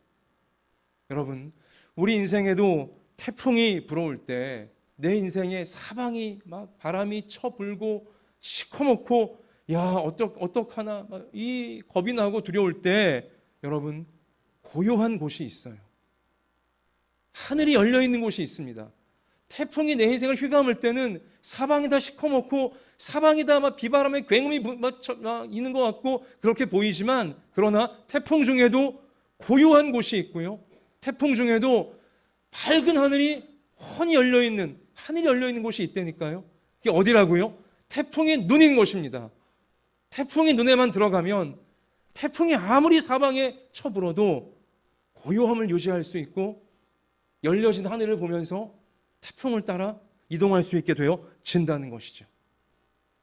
여러분, 우리 인생에도 태풍이 불어올 때 내 인생에 사방이 막 바람이 쳐불고 시커멓고 야 어떡하나 이 겁이 나고 두려울 때 여러분 고요한 곳이 있어요. 하늘이 열려 있는 곳이 있습니다. 태풍이 내 인생을 휘감을 때는 사방이 다 시커멓고 사방이 다 막 비바람에 굉음이 있는 것 같고 그렇게 보이지만 그러나 태풍 중에도 고요한 곳이 있고요. 태풍 중에도 밝은 하늘이 훤히 열려있는, 하늘이 열려있는 곳이 있다니까요. 그게 어디라고요? 태풍의 눈인 것입니다. 태풍이 눈에만 들어가면 태풍이 아무리 사방에 쳐불어도 고요함을 유지할 수 있고 열려진 하늘을 보면서 태풍을 따라 이동할 수 있게 되어진다는 것이죠.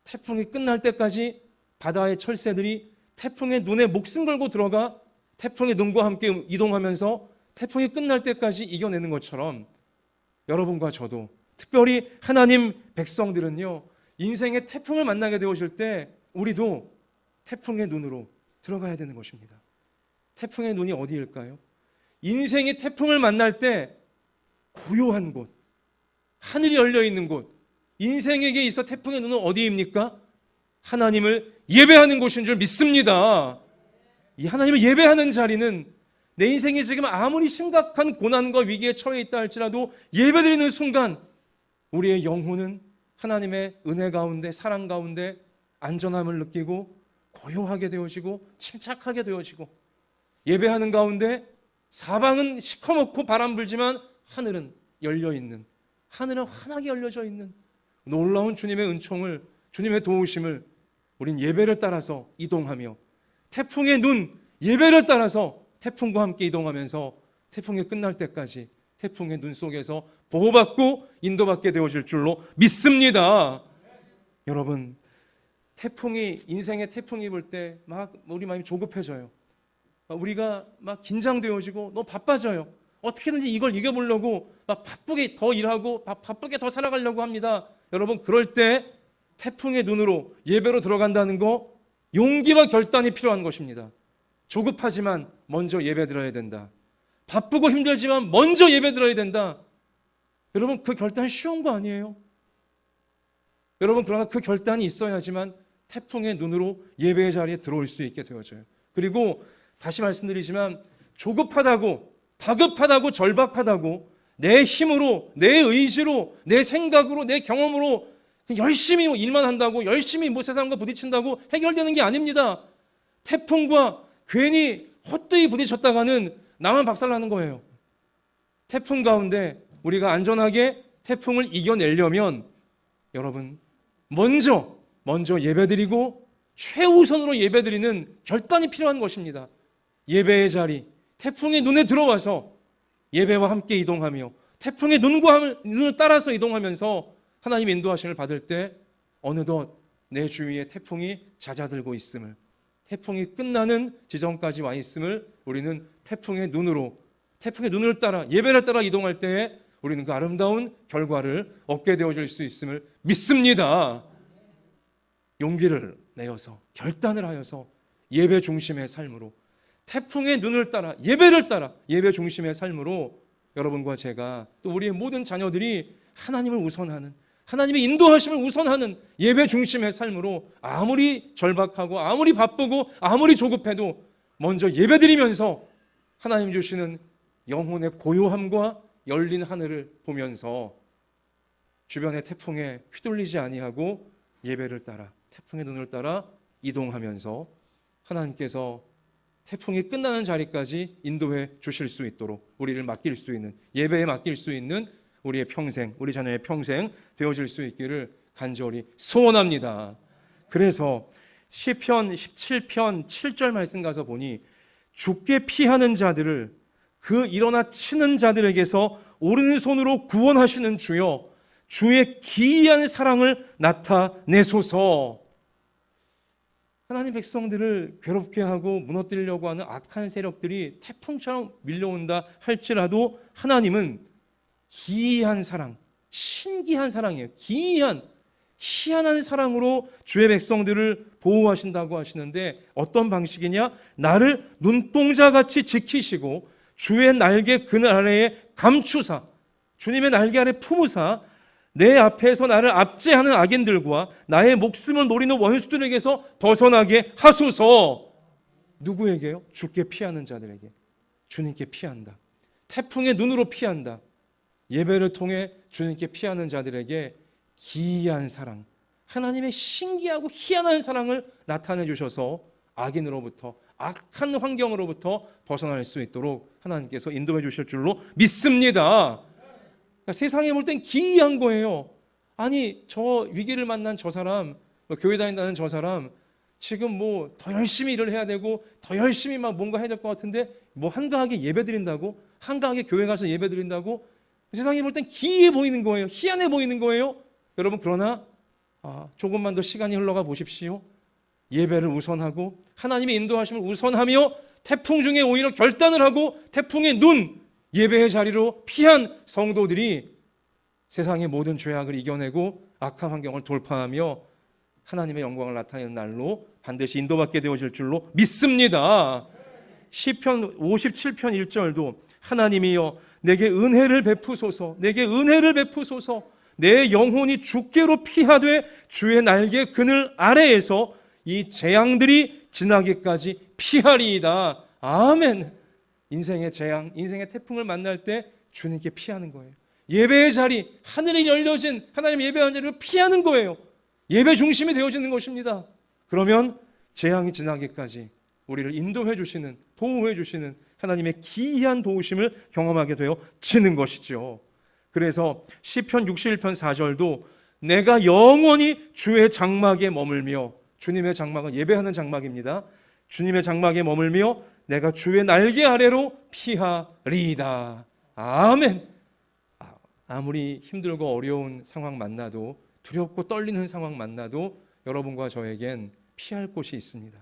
태풍이 끝날 때까지 바다의 철새들이 태풍의 눈에 목숨 걸고 들어가 태풍의 눈과 함께 이동하면서 태풍이 끝날 때까지 이겨내는 것처럼 여러분과 저도, 특별히 하나님 백성들은요, 인생의 태풍을 만나게 되어질 때 우리도 태풍의 눈으로 들어가야 되는 것입니다. 태풍의 눈이 어디일까요? 인생의 태풍을 만날 때 고요한 곳, 하늘이 열려있는 곳, 인생에게 있어 태풍의 눈은 어디입니까? 하나님을 예배하는 곳인 줄 믿습니다. 이 하나님을 예배하는 자리는 내 인생이 지금 아무리 심각한 고난과 위기에 처해 있다 할지라도 예배드리는 순간 우리의 영혼은 하나님의 은혜 가운데, 사랑 가운데 안전함을 느끼고 고요하게 되어지고 침착하게 되어지고, 예배하는 가운데 사방은 시커멓고 바람 불지만 하늘은 열려있는, 하늘은 환하게 열려져 있는 놀라운 주님의 은총을, 주님의 도우심을 우린 예배를 따라서 이동하며, 태풍의 눈, 예배를 따라서 태풍과 함께 이동하면서 태풍이 끝날 때까지 태풍의 눈 속에서 보호받고 인도받게 되어질 줄로 믿습니다. 여러분, 태풍이, 인생의 태풍이 불 때 막 우리 마음이 조급해져요. 우리가 막 긴장되어지고 너무 바빠져요. 어떻게든지 이걸 이겨보려고 막 바쁘게 더 일하고 바쁘게 더 살아가려고 합니다. 여러분, 그럴 때 태풍의 눈으로 예배로 들어간다는 거 용기와 결단이 필요한 것입니다. 조급하지만 먼저 예배 드려야 된다. 바쁘고 힘들지만 먼저 예배 드려야 된다. 여러분, 그 결단 쉬운 거 아니에요? 여러분, 그러나 그 결단이 있어야지만 태풍의 눈으로 예배의 자리에 들어올 수 있게 되어져요. 그리고 다시 말씀드리지만 조급하다고, 다급하다고, 절박하다고 내 힘으로, 내 의지로, 내 생각으로, 내 경험으로 열심히 일만 한다고, 열심히 세상과 부딪힌다고 해결되는 게 아닙니다. 태풍과 괜히 헛되이 부딪혔다가는 나만 박살나는 거예요. 태풍 가운데 우리가 안전하게 태풍을 이겨내려면 여러분, 먼저 예배드리고 최우선으로 예배드리는 결단이 필요한 것입니다. 예배의 자리, 태풍의 눈에 들어와서 예배와 함께 이동하며 태풍의 눈을 따라서 이동하면서 하나님 인도하심을 받을 때 어느덧 내 주위에 태풍이 잦아들고 있음을, 태풍이 끝나는 지점까지 와 있음을 우리는 태풍의 눈을 따라, 예배를 따라 이동할 때에 우리는 그 아름다운 결과를 얻게 되어질 수 있음을 믿습니다. 용기를 내어서, 결단을 하여서 예배 중심의 삶으로, 태풍의 눈을 따라, 예배를 따라, 예배 중심의 삶으로 여러분과 제가, 또 우리의 모든 자녀들이 하나님을 우선하는, 하나님의 인도하심을 우선하는 예배 중심의 삶으로, 아무리 절박하고 아무리 바쁘고 아무리 조급해도 먼저 예배드리면서 하나님 주시는 영혼의 고요함과 열린 하늘을 보면서 주변의 태풍에 휘둘리지 아니하고 예배를 따라, 태풍의 눈을 따라 이동하면서 하나님께서 태풍이 끝나는 자리까지 인도해 주실 수 있도록 우리를 맡길 수 있는, 예배에 맡길 수 있는 우리의 평생, 우리 자녀의 평생 되어질 수 있기를 간절히 소원합니다. 그래서 시편 17편 7절 말씀 가서 보니 죽게 피하는 자들을 그 일어나 치는 자들에게서 오른손으로 구원하시는 주여, 주의 기이한 사랑을 나타내소서. 하나님 백성들을 괴롭게 하고 무너뜨리려고 하는 악한 세력들이 태풍처럼 밀려온다 할지라도 하나님은 기이한 사랑, 신기한 사랑이에요. 기이한, 희한한 사랑으로 주의 백성들을 보호하신다고 하시는데, 어떤 방식이냐? 나를 눈동자같이 지키시고 주의 날개 그늘 아래에 감추사, 주님의 날개 아래 품으사 내 앞에서 나를 압제하는 악인들과 나의 목숨을 노리는 원수들에게서 벗어나게 하소서. 누구에게요? 죽게 피하는 자들에게. 주님께 피한다. 태풍의 눈으로 피한다. 예배를 통해 주님께 피하는 자들에게 기이한 사랑, 하나님의 신기하고 희한한 사랑을 나타내 주셔서 악인으로부터, 악한 환경으로부터 벗어날 수 있도록 하나님께서 인도해 주실 줄로 믿습니다. 그러니까 세상에 볼 땐 기이한 거예요. 아니, 저 위기를 만난 저 사람, 교회 다닌다는 저 사람, 지금 뭐 더 열심히 일을 해야 되고 더 열심히 막 뭔가 해야 될 것 같은데 뭐 한가하게 예배 드린다고? 한가하게 교회 가서 예배 드린다고? 세상에 볼 땐 기이해 보이는 거예요. 희한해 보이는 거예요. 여러분, 그러나 조금만 더 시간이 흘러가 보십시오. 예배를 우선하고 하나님의 인도하심을 우선하며 태풍 중에 오히려 결단을 하고 태풍의 눈, 예배의 자리로 피한 성도들이 세상의 모든 죄악을 이겨내고 악한 환경을 돌파하며 하나님의 영광을 나타내는 날로 반드시 인도받게 되어질 줄로 믿습니다. 시편 57편 1절도 하나님이여 내게 은혜를 베푸소서, 내게 은혜를 베푸소서. 내 영혼이 주께로 피하되 주의 날개 그늘 아래에서 이 재앙들이 지나기까지 피하리이다. 아멘. 인생의 재앙, 인생의 태풍을 만날 때 주님께 피하는 거예요. 예배의 자리, 하늘이 열려진 하나님 예배하는 자리를 피하는 거예요. 예배 중심이 되어지는 것입니다. 그러면 재앙이 지나기까지 우리를 인도해 주시는, 보호해 주시는 하나님의 기이한 도우심을 경험하게 되어지는 것이죠. 그래서 시편 61편 4절도 내가 영원히 주의 장막에 머물며, 주님의 장막은 예배하는 장막입니다. 주님의 장막에 머물며 내가 주의 날개 아래로 피하리이다. 아멘. 아무리 힘들고 어려운 상황 만나도, 두렵고 떨리는 상황 만나도 여러분과 저에겐 피할 곳이 있습니다.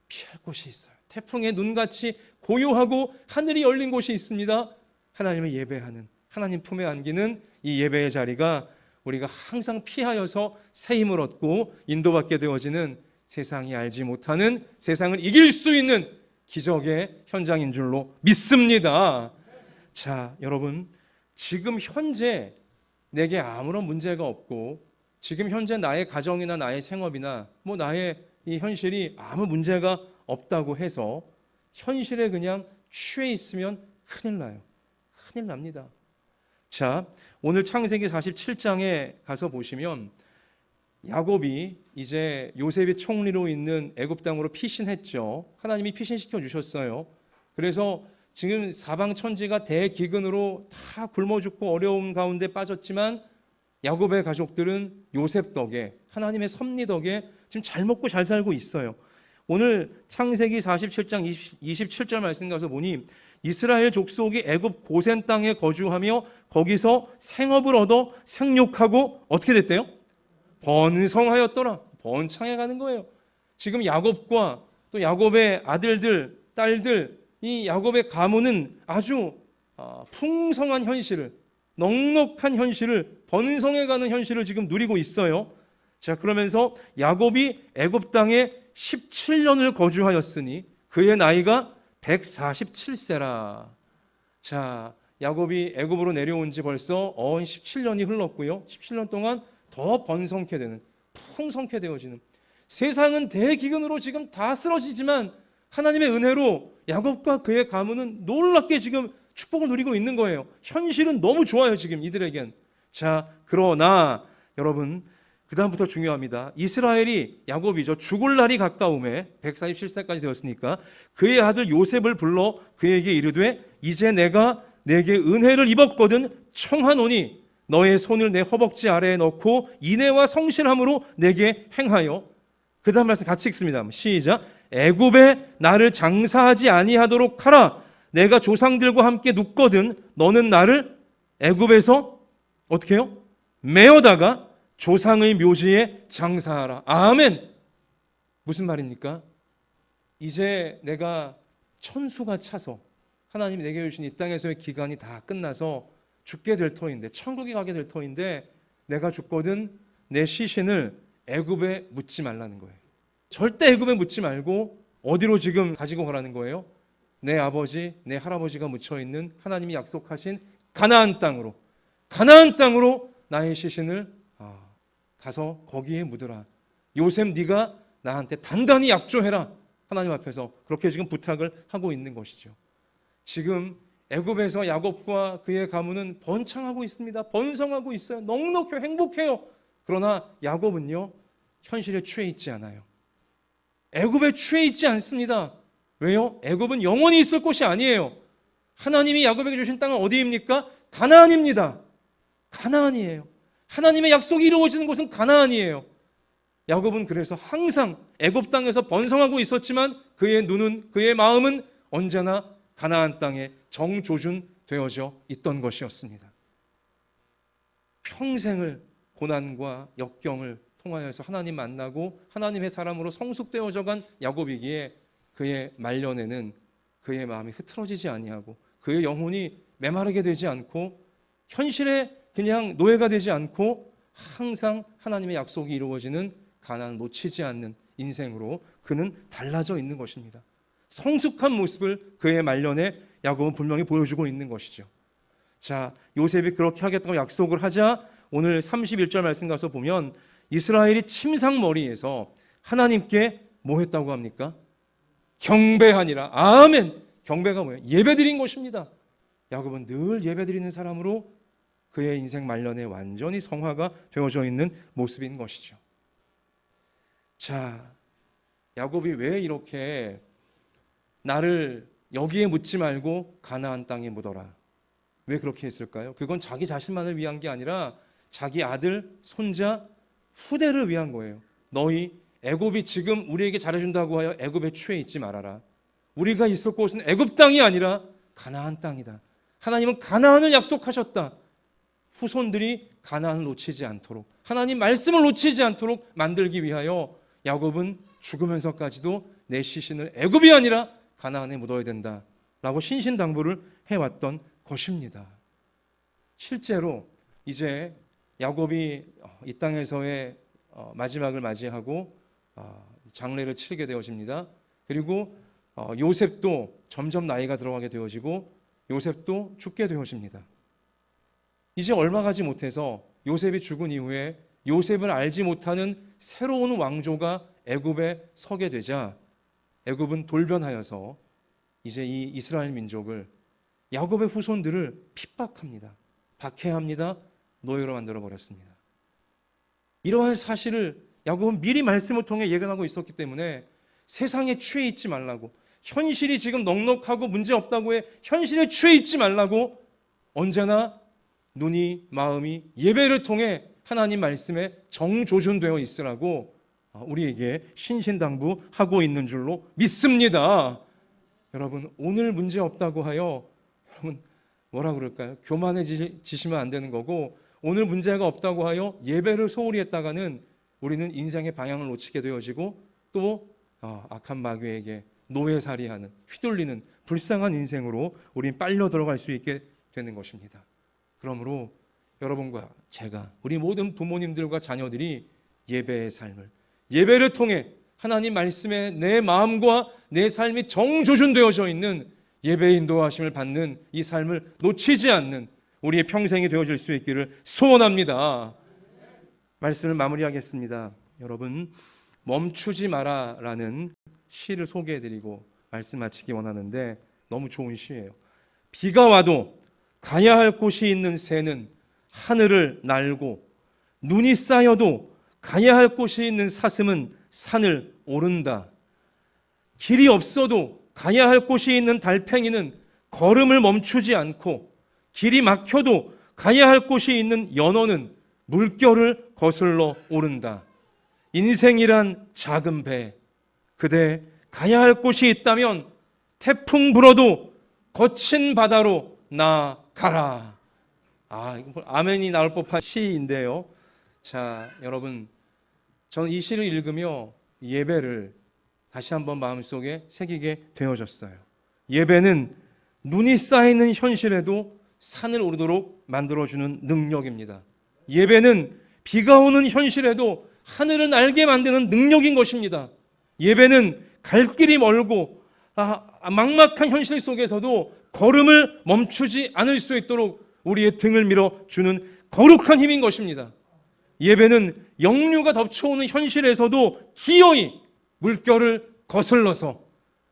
피할 곳이 있어요. 태풍의 눈같이 고요하고 하늘이 열린 곳이 있습니다. 하나님을 예배하는, 하나님 품에 안기는 이 예배의 자리가 우리가 항상 피하여서 새 힘을 얻고 인도받게 되어지는 세상이 알지 못하는, 세상을 이길 수 있는 기적의 현장인 줄로 믿습니다. 자, 여러분, 지금 현재 내게 아무런 문제가 없고 지금 현재 나의 가정이나 나의 생업이나 뭐 나의 이 현실이 아무 문제가 없다고 해서 현실에 그냥 취해 있으면 큰일 나요. 큰일 납니다. 자, 오늘 창세기 47장에 가서 보시면 야곱이 이제 요셉이 총리로 있는 애굽 땅으로 피신했죠. 하나님이 피신시켜 주셨어요. 그래서 지금 사방 천지가 대기근으로 다 굶어 죽고 어려움 가운데 빠졌지만 야곱의 가족들은 요셉 덕에, 하나님의 섭리 덕에 지금 잘 먹고 잘 살고 있어요. 오늘 창세기 47장 27절 말씀 가서 보니 이스라엘 족속이 애굽 고센 땅에 거주하며 거기서 생업을 얻어 생육하고 어떻게 됐대요? 번성하였더라. 번창해 가는 거예요. 지금 야곱과 또 야곱의 아들들, 딸들, 이 야곱의 가문은 아주 풍성한 현실을, 넉넉한 현실을, 번성해가는 현실을 지금 누리고 있어요. 자, 그러면서 야곱이 애굽 땅에 17년을 거주하였으니 그의 나이가 147세라. 자, 야곱이 애굽으로 내려온 지 벌써 17년이 흘렀고요. 17년 동안 더 번성케 되는, 풍성케 되어지는, 세상은 대기근으로 지금 다 쓰러지지만 하나님의 은혜로 야곱과 그의 가문은 놀랍게 지금 축복을 누리고 있는 거예요. 현실은 너무 좋아요, 지금 이들에겐. 자, 그러나 여러분, 그 다음부터 중요합니다. 이스라엘이, 야곱이죠, 죽을 날이 가까움에 147세까지 되었으니까 그의 아들 요셉을 불러 그에게 이르되 이제 내가 내게 은혜를 입었거든 청하노니 너의 손을 내 허벅지 아래에 넣고 인애와 성실함으로 내게 행하여. 그 다음 말씀 같이 읽습니다. 시작. 애굽에 나를 장사하지 아니하도록 하라. 내가 조상들과 함께 눕거든 너는 나를 애굽에서 어떻게 해요? 메어다가 조상의 묘지에 장사하라. 아멘. 무슨 말입니까? 이제 내가 천수가 차서 하나님이 내게 주신 이 땅에서의 기간이 다 끝나서 죽게 될 터인데, 천국에 가게 될 터인데 내가 죽거든 내 시신을 애굽에 묻지 말라는 거예요. 절대 애굽에 묻지 말고 어디로 지금 가지고 가라는 거예요? 내 아버지, 내 할아버지가 묻혀있는 하나님이 약속하신 가나안 땅으로, 가나안 땅으로 나의 시신을 가서 거기에 묻으라. 요셉 네가 나한테 단단히 약조해라. 하나님 앞에서 그렇게 지금 부탁을 하고 있는 것이죠. 지금 애굽에서 야곱과 그의 가문은 번창하고 있습니다. 번성하고 있어요. 넉넉해요. 행복해요. 그러나 야곱은요, 현실에 취해 있지 않아요. 애굽에 취해 있지 않습니다. 왜요? 애굽은 영원히 있을 곳이 아니에요. 하나님이 야곱에게 주신 땅은 어디입니까? 가나안입니다. 가나안이에요. 하나님의 약속이 이루어지는 곳은 가나안이에요. 야곱은 그래서 항상 애굽 땅에서 번성하고 있었지만 그의 눈은, 그의 마음은 언제나 가나안 땅에 정조준되어져 있던 것이었습니다. 평생을 고난과 역경을 통하여서 하나님 만나고 하나님의 사람으로 성숙되어져 간 야곱이기에 그의 말년에는 그의 마음이 흐트러지지 아니하고 그의 영혼이 메마르게 되지 않고 현실에 그냥 노예가 되지 않고 항상 하나님의 약속이 이루어지는 가나안을 놓치지 않는 인생으로 그는 달라져 있는 것입니다. 성숙한 모습을 그의 말년에 야곱은 분명히 보여주고 있는 것이죠. 자, 요셉이 그렇게 하겠다고 약속을 하자 오늘 31절 말씀 가서 보면 이스라엘이 침상머리에서 하나님께 뭐 했다고 합니까? 경배하니라. 아멘. 경배가 뭐예요? 예배드린 것입니다. 야곱은 늘 예배드리는 사람으로 그의 인생 말년에 완전히 성화가 되어져 있는 모습인 것이죠. 자, 야곱이 왜 이렇게 나를 여기에 묻지 말고 가나안 땅에 묻어라, 왜 그렇게 했을까요? 그건 자기 자신만을 위한 게 아니라 자기 아들, 손자, 후대를 위한 거예요. 너희 애굽이 지금 우리에게 잘해준다고 하여 애굽에 취해 있지 말아라. 우리가 있을 곳은 애굽 땅이 아니라 가나안 땅이다. 하나님은 가나안을 약속하셨다. 후손들이 가나안을 놓치지 않도록, 하나님 말씀을 놓치지 않도록 만들기 위하여 야곱은 죽으면서까지도 내 시신을 애굽이 아니라 가나안에 묻어야 된다라고 신신당부를 해왔던 것입니다. 실제로 이제 야곱이 이 땅에서의 마지막을 맞이하고 장례를 치르게 되어집니다. 그리고 요셉도 점점 나이가 들어가게 되어지고 요셉도 죽게 되어집니다. 이제 얼마 가지 못해서 요셉이 죽은 이후에 요셉을 알지 못하는 새로운 왕조가 애굽에 서게 되자 애굽은 돌변하여서 이제 이 이스라엘 민족을, 야곱의 후손들을 핍박합니다. 박해합니다. 노예로 만들어버렸습니다. 이러한 사실을 야곱은 미리 말씀을 통해 예견하고 있었기 때문에 세상에 취해 있지 말라고, 현실이 지금 넉넉하고 문제없다고 해 현실에 취해 있지 말라고 언제나 눈이, 마음이 예배를 통해 하나님 말씀에 정조준되어 있으라고 우리에게 신신당부하고 있는 줄로 믿습니다. 여러분, 오늘 문제 없다고 하여 여러분 뭐라 그럴까요? 교만해지시면 안 되는 거고, 오늘 문제가 없다고 하여 예배를 소홀히 했다가는 우리는 인생의 방향을 놓치게 되어지고 또 악한 마귀에게 노예살이하는, 휘둘리는 불쌍한 인생으로 우린 빨려 들어갈 수 있게 되는 것입니다. 그러므로 여러분과 제가, 우리 모든 부모님들과 자녀들이 예배의 삶을, 예배를 통해 하나님 말씀에 내 마음과 내 삶이 정조준되어져 있는 예배의 인도하심을 받는 이 삶을 놓치지 않는 우리의 평생이 되어질 수 있기를 소원합니다. 말씀을 마무리하겠습니다. 여러분, 멈추지 마라라는 시를 소개해드리고 말씀 마치기 원하는데 너무 좋은 시예요. 비가 와도 가야 할 곳이 있는 새는 하늘을 날고, 눈이 쌓여도 가야 할 곳이 있는 사슴은 산을 오른다. 길이 없어도 가야 할 곳이 있는 달팽이는 걸음을 멈추지 않고, 길이 막혀도 가야 할 곳이 있는 연어는 물결을 거슬러 오른다. 인생이란 작은 배, 그대 가야 할 곳이 있다면 태풍 불어도 거친 바다로 나가라. 이거 아멘이 나올 법한 시인데요. 자, 여러분, 저는 이 시를 읽으며 예배를 다시 한번 마음속에 새기게 되어졌어요. 예배는 눈이 쌓이는 현실에도 산을 오르도록 만들어주는 능력입니다. 예배는 비가 오는 현실에도 하늘을 날게 만드는 능력인 것입니다. 예배는 갈 길이 멀고 막막한 현실 속에서도 걸음을 멈추지 않을 수 있도록 우리의 등을 밀어주는 거룩한 힘인 것입니다. 예배는 역류가 덮쳐오는 현실에서도 기어이 물결을 거슬러서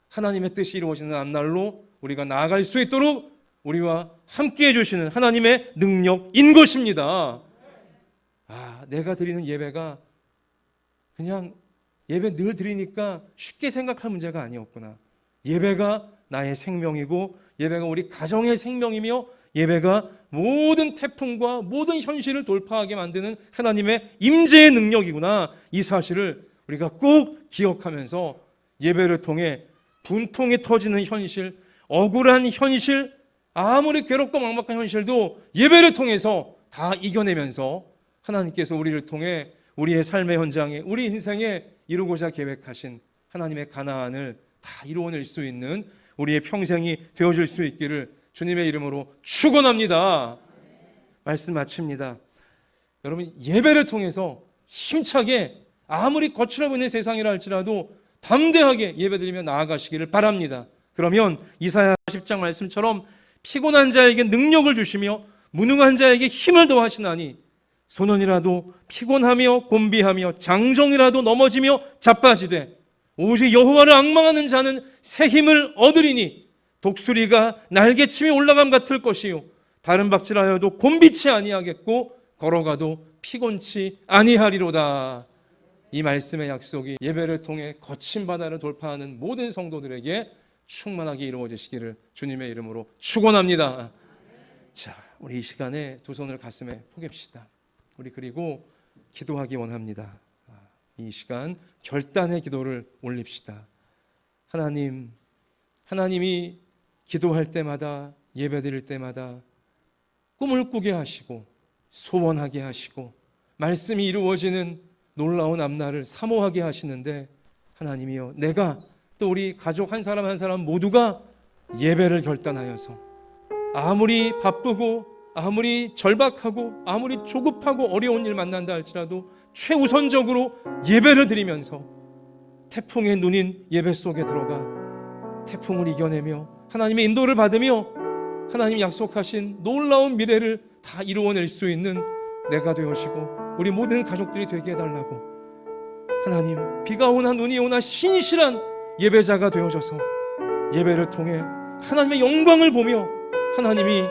하나님의 뜻이 이루어지는 앞날로 우리가 나아갈 수 있도록 우리와 함께 해주시는 하나님의 능력인 것입니다. 내가 드리는 예배가 그냥 예배 늘 드리니까 쉽게 생각할 문제가 아니었구나. 예배가 나의 생명이고 예배가 우리 가정의 생명이며 예배가 모든 태풍과 모든 현실을 돌파하게 만드는 하나님의 임재의 능력이구나. 이 사실을 우리가 꼭 기억하면서 예배를 통해 분통이 터지는 현실, 억울한 현실, 아무리 괴롭고 막막한 현실도 예배를 통해서 다 이겨내면서 하나님께서 우리를 통해 우리의 삶의 현장에, 우리 인생에 이루고자 계획하신 하나님의 가나안을 다 이루어낼 수 있는 우리의 평생이 되어질 수 있기를 주님의 이름으로 축원합니다. 말씀 마칩니다. 여러분, 예배를 통해서 힘차게 아무리 거칠어 보이는 세상이라 할지라도 담대하게 예배드리며 나아가시기를 바랍니다. 그러면 이사야 10장 말씀처럼 피곤한 자에게 능력을 주시며 무능한 자에게 힘을 더하시나니 소년이라도 피곤하며 곤비하며 장정이라도 넘어지며 자빠지되 오직 여호와를 앙망하는 자는 새 힘을 얻으리니 독수리가 날개침이 올라감 같을 것이요 다른 박질하여도 곤비치 아니하겠고 걸어가도 피곤치 아니하리로다. 이 말씀의 약속이 예배를 통해 거친 바다를 돌파하는 모든 성도들에게 충만하게 이루어지시기를 주님의 이름으로 축원합니다. 자, 우리 이 시간에 두 손을 가슴에 포갭시다. 우리 그리고 기도하기 원합니다. 이 시간 결단의 기도를 올립시다. 하나님이 기도할 때마다 예배드릴 때마다 꿈을 꾸게 하시고 소원하게 하시고 말씀이 이루어지는 놀라운 앞날을 사모하게 하시는데 하나님이여, 내가 또 우리 가족 한 사람 한 사람 모두가 예배를 결단하여서 아무리 바쁘고 아무리 절박하고 아무리 조급하고 어려운 일 만난다 할지라도 최우선적으로 예배를 드리면서 태풍의 눈인 예배 속에 들어가 태풍을 이겨내며 하나님의 인도를 받으며 하나님이 약속하신 놀라운 미래를 다 이루어낼 수 있는 내가 되어시고 우리 모든 가족들이 되게 해달라고 하나님, 비가 오나 눈이 오나 신실한 예배자가 되어져서 예배를 통해 하나님의 영광을 보며 하나님이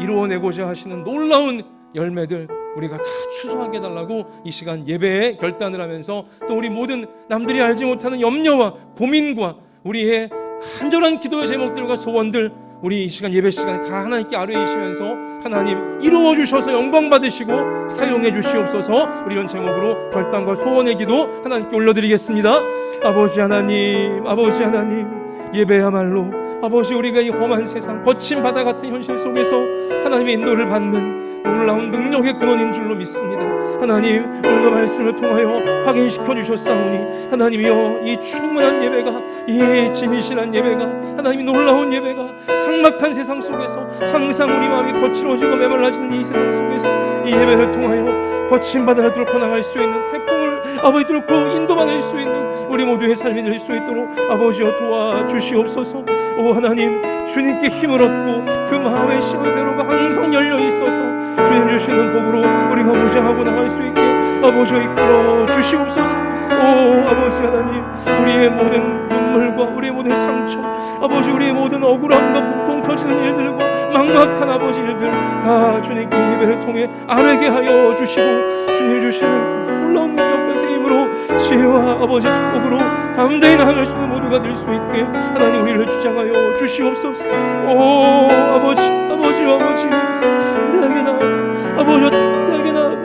이루어내고자 하시는 놀라운 열매들 우리가 다 추수하게 해달라고 이 시간 예배에 결단을 하면서 또 우리 모든 남들이 알지 못하는 염려와 고민과 우리의 간절한 기도의 제목들과 소원들 우리 이 시간 예배 시간에 다 하나님께 아뢰이시면서 하나님 이루어 주셔서 영광 받으시고 사용해 주시옵소서. 우리 이런 제목으로 결단과 소원의 기도 하나님께 올려드리겠습니다. 아버지 하나님, 아버지 하나님, 예배야말로 아버지 우리가 이 험한 세상 거친 바다 같은 현실 속에서 하나님의 인도를 받는 놀라운 능력의 근원인 줄로 믿습니다. 하나님, 오늘 말씀을 통하여 확인시켜 주셨사오니 하나님이여, 이 충만한 예배가, 이 진실한 예배가, 하나님이 놀라운 예배가 삭막한 세상 속에서 항상 우리 마음이 거칠어지고 메말라지는 이 세상 속에서 이 예배를 통하여 거친 바다를 뚫고 나갈 수 있는 태풍을 아버지 뚫고 인도받을 수 있는 우리 모두의 삶이 될 수 있도록 아버지여 도와주시옵소서. 오 하나님, 주님께 힘을 얻고 그 마음의 심의대로가 항상 열려 있어서 주님 주시는 복으로 우리가 무장하고 나갈 수 있게 아버지 이끌어 주시옵소서. 오 아버지 하나님, 우리의 모든 눈물과 우리의 모든 상처, 아버지 우리의 모든 억울함과 분통 터지는 일들과 막막한 아버지 일들 다 주님께 예배를 통해 아뢰게 하여 주시고 주님 주시는 놀라운 능력과 세임으로 지혜와 아버지 축복으로 담대히 나아갈 수 있는 모두가 될 수 있게 하나님 우리를 주장하여 주시옵소서. 오 아버지 담대하게 나아가 아버지 담대하게 나아가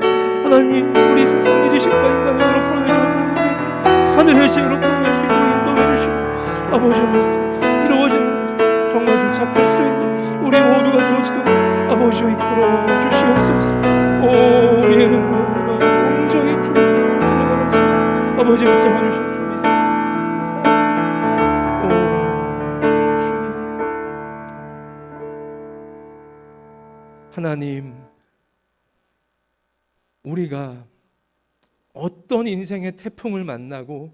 하나님 우리 세상의 지식과 인간의 힘으로 풀어내지 못하는 문제는 하늘의 지혜로 풀어낼 수 있도록 인도해 주시고 아버지 말씀 다 이루어지는 것을 정말 도착할 수 있는 우리 모두가 되어지도록 아버지여 이끌어 주시옵소서. 오 우리의 눈물과 온전히 주를 나갈 수 있는 아버지 붙잡아 주신 줄 믿습니다. 오 주님, 하나님, 우리가 어떤 인생의 태풍을 만나고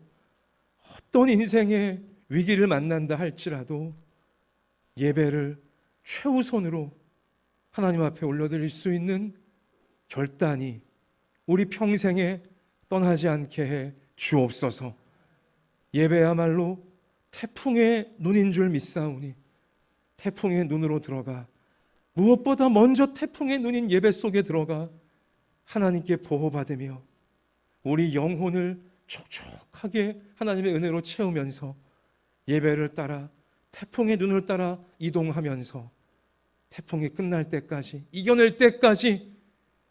어떤 인생의 위기를 만난다 할지라도 예배를 최우선으로 하나님 앞에 올려드릴 수 있는 결단이 우리 평생에 떠나지 않게 해 주옵소서. 예배야말로 태풍의 눈인 줄 믿사오니 태풍의 눈으로 들어가 무엇보다 먼저 태풍의 눈인 예배 속에 들어가 하나님께 보호받으며 우리 영혼을 촉촉하게 하나님의 은혜로 채우면서 예배를 따라 태풍의 눈을 따라 이동하면서 태풍이 끝날 때까지, 이겨낼 때까지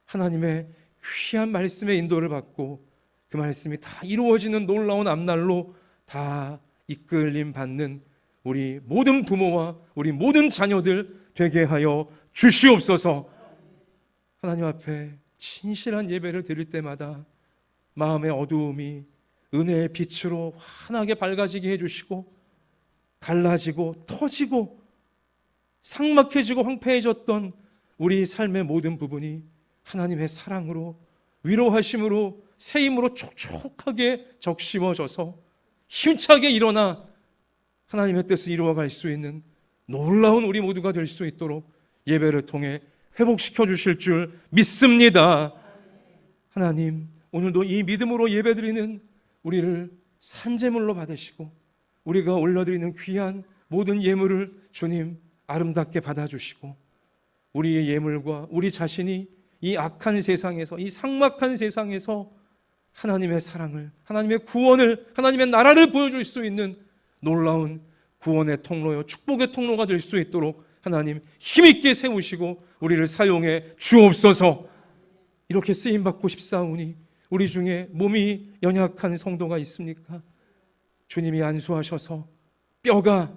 하나님의 귀한 말씀의 인도를 받고 그 말씀이 다 이루어지는 놀라운 앞날로 다 이끌림 받는 우리 모든 부모와 우리 모든 자녀들 되게 하여 주시옵소서. 하나님 앞에 진실한 예배를 드릴 때마다 마음의 어두움이 은혜의 빛으로 환하게 밝아지게 해주시고, 갈라지고 터지고 삭막해지고 황폐해졌던 우리 삶의 모든 부분이 하나님의 사랑으로, 위로하심으로, 새 힘으로 촉촉하게 적시워져서 힘차게 일어나 하나님의 뜻을 이루어갈 수 있는 놀라운 우리 모두가 될 수 있도록 예배를 통해 회복시켜 주실 줄 믿습니다. 하나님, 오늘도 이 믿음으로 예배드리는 우리를 산제물로 받으시고 우리가 올려드리는 귀한 모든 예물을 주님 아름답게 받아주시고, 우리의 예물과 우리 자신이 이 악한 세상에서, 이 삭막한 세상에서 하나님의 사랑을, 하나님의 구원을, 하나님의 나라를 보여줄 수 있는 놀라운 구원의 통로요, 축복의 통로가 될 수 있도록 하나님 힘있게 세우시고 우리를 사용해 주옵소서. 이렇게 쓰임받고 싶사오니 우리 중에 몸이 연약한 성도가 있습니까? 주님이 안수하셔서 뼈가,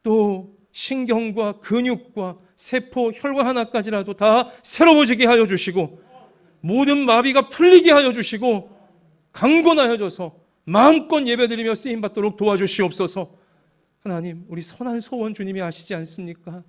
또 신경과 근육과 세포, 혈관 하나까지라도 다 새로워지게 하여 주시고, 모든 마비가 풀리게 하여 주시고, 강건하여져서 마음껏 예배드리며 쓰임받도록 도와주시옵소서. 하나님, 우리 선한 소원 주님이 아시지 않습니까?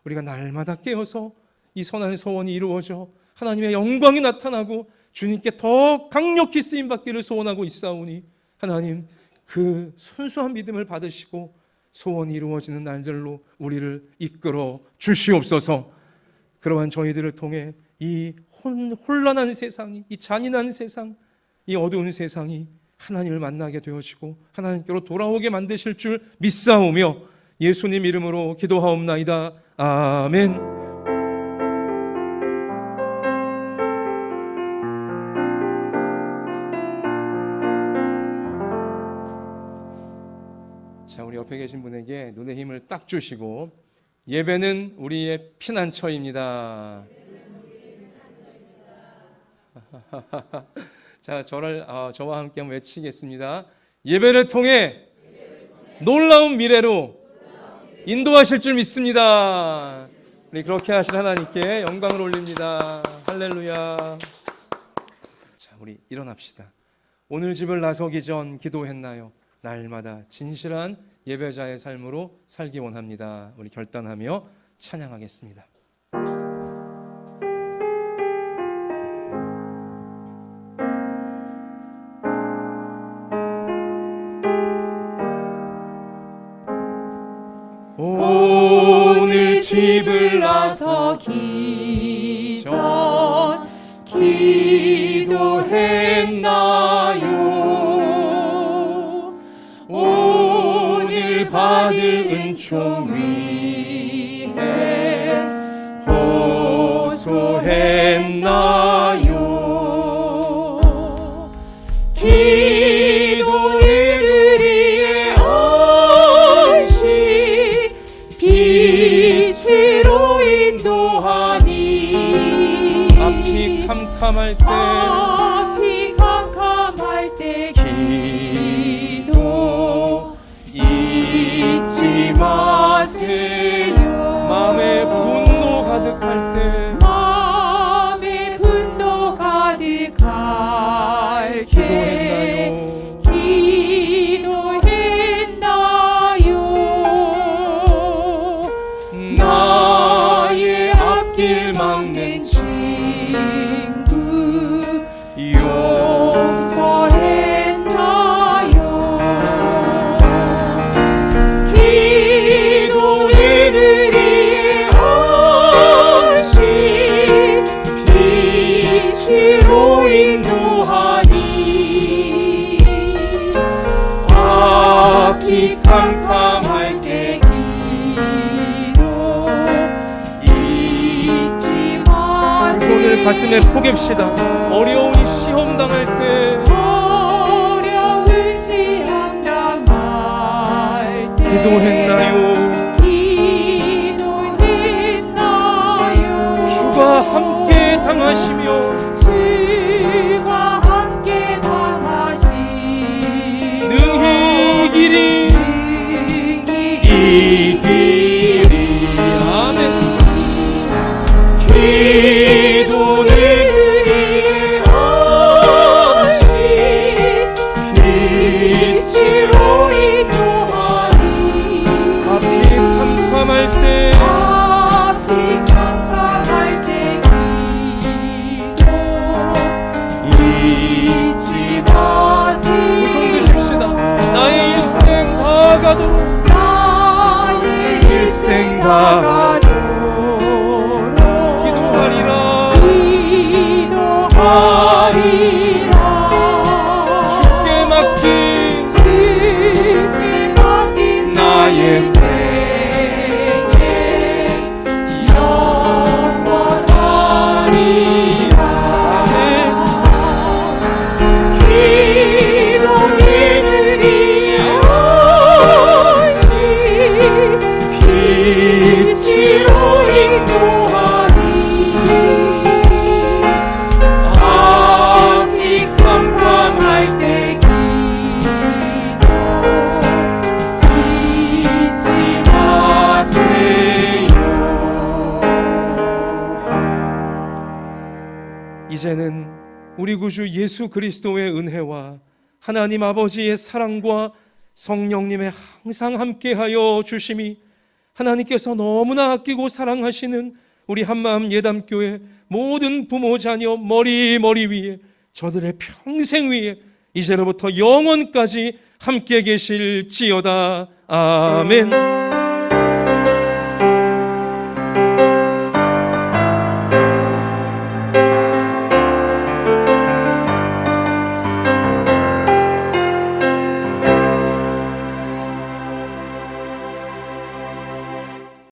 우리가 날마다 깨어서 이 선한 소원이 이루어져 하나님의 영광이 나타나고 주님께 더 강력히 쓰임받기를 소원하고 있사오니, 하나님 그 순수한 믿음을 받으시고 소원이 이루어지는 날들로 우리를 이끌어 주시옵소서. 그러한 저희들을 통해 이 혼란한 세상이, 이 잔인한 세상, 이 어두운 세상이 하나님을 만나게 되어지고 하나님께로 돌아오게 만드실 줄 믿사오며 예수님 이름으로 기도하옵나이다. 아멘. 자, 우리 옆에 계신 분에게 눈에 힘을 딱 주시고, 예배는 우리의 피난처입니다. 자, 저와 함께 한번 외치겠습니다. 예배를 통해 놀라운 미래로 인도하실 줄 믿습니다. 우리 그렇게 하실 하나님께 영광을 올립니다. 할렐루야. 자, 우리 일어납시다. 오늘 집을 나서기 전 기도했나요? 날마다 진실한 예배자의 삶으로 살기 원합니다. 우리 결단하며 찬양하겠습니다. 오늘 집을 나서기 전 기도했나요? 오늘 받을 은총 위에 호소했나요? 기도를 위해 안식 빛으로 인도하니, 앞이 캄캄할 때, 앞이 캄캄할 때 기도 잊지 마세요. 마음에 분노 가득할 때, 마음에 분노 가득할 때 기도했나요? 나의 앞길 막는 친구 용서했나요? 기도를 위해 안식 빛으로 인도하니, 앞이 캄캄할 때 기도 잊지 마세요. 손을 가슴에 포갭시다. 어려운 이 시험 당할 때, 어려운 시험 당할 기도했나요? 주가 함께 당하시며 주가 함께 당하시 능히 이기리 아멘. 기도는 하시 빛으로 인도하니 앞이 캄캄할 때 앞이 캄캄할 때 기도 잊지 마시고 손 드십시다. 나의 일생 다 가도록 나의 일생 다 가도록 기도하리라. 기도하리라 주께 맡긴 주께 맡긴 나의 생애 영원하리라 기도를 위하시 빛으로 인도하니 앞이 캄캄할 때 기도 잊지 마세요. 이제는 우리 구주 예수 그리스도의 은혜와 하나님 아버지의 사랑과 성령님의 항상 함께하여 주심이 하나님께서 너무나 아끼고 사랑하시는 우리 한마음 예담교회 모든 부모 자녀 머리 위에 저들의 평생 위에 이제로부터 영원까지 함께 계실지어다. 아멘.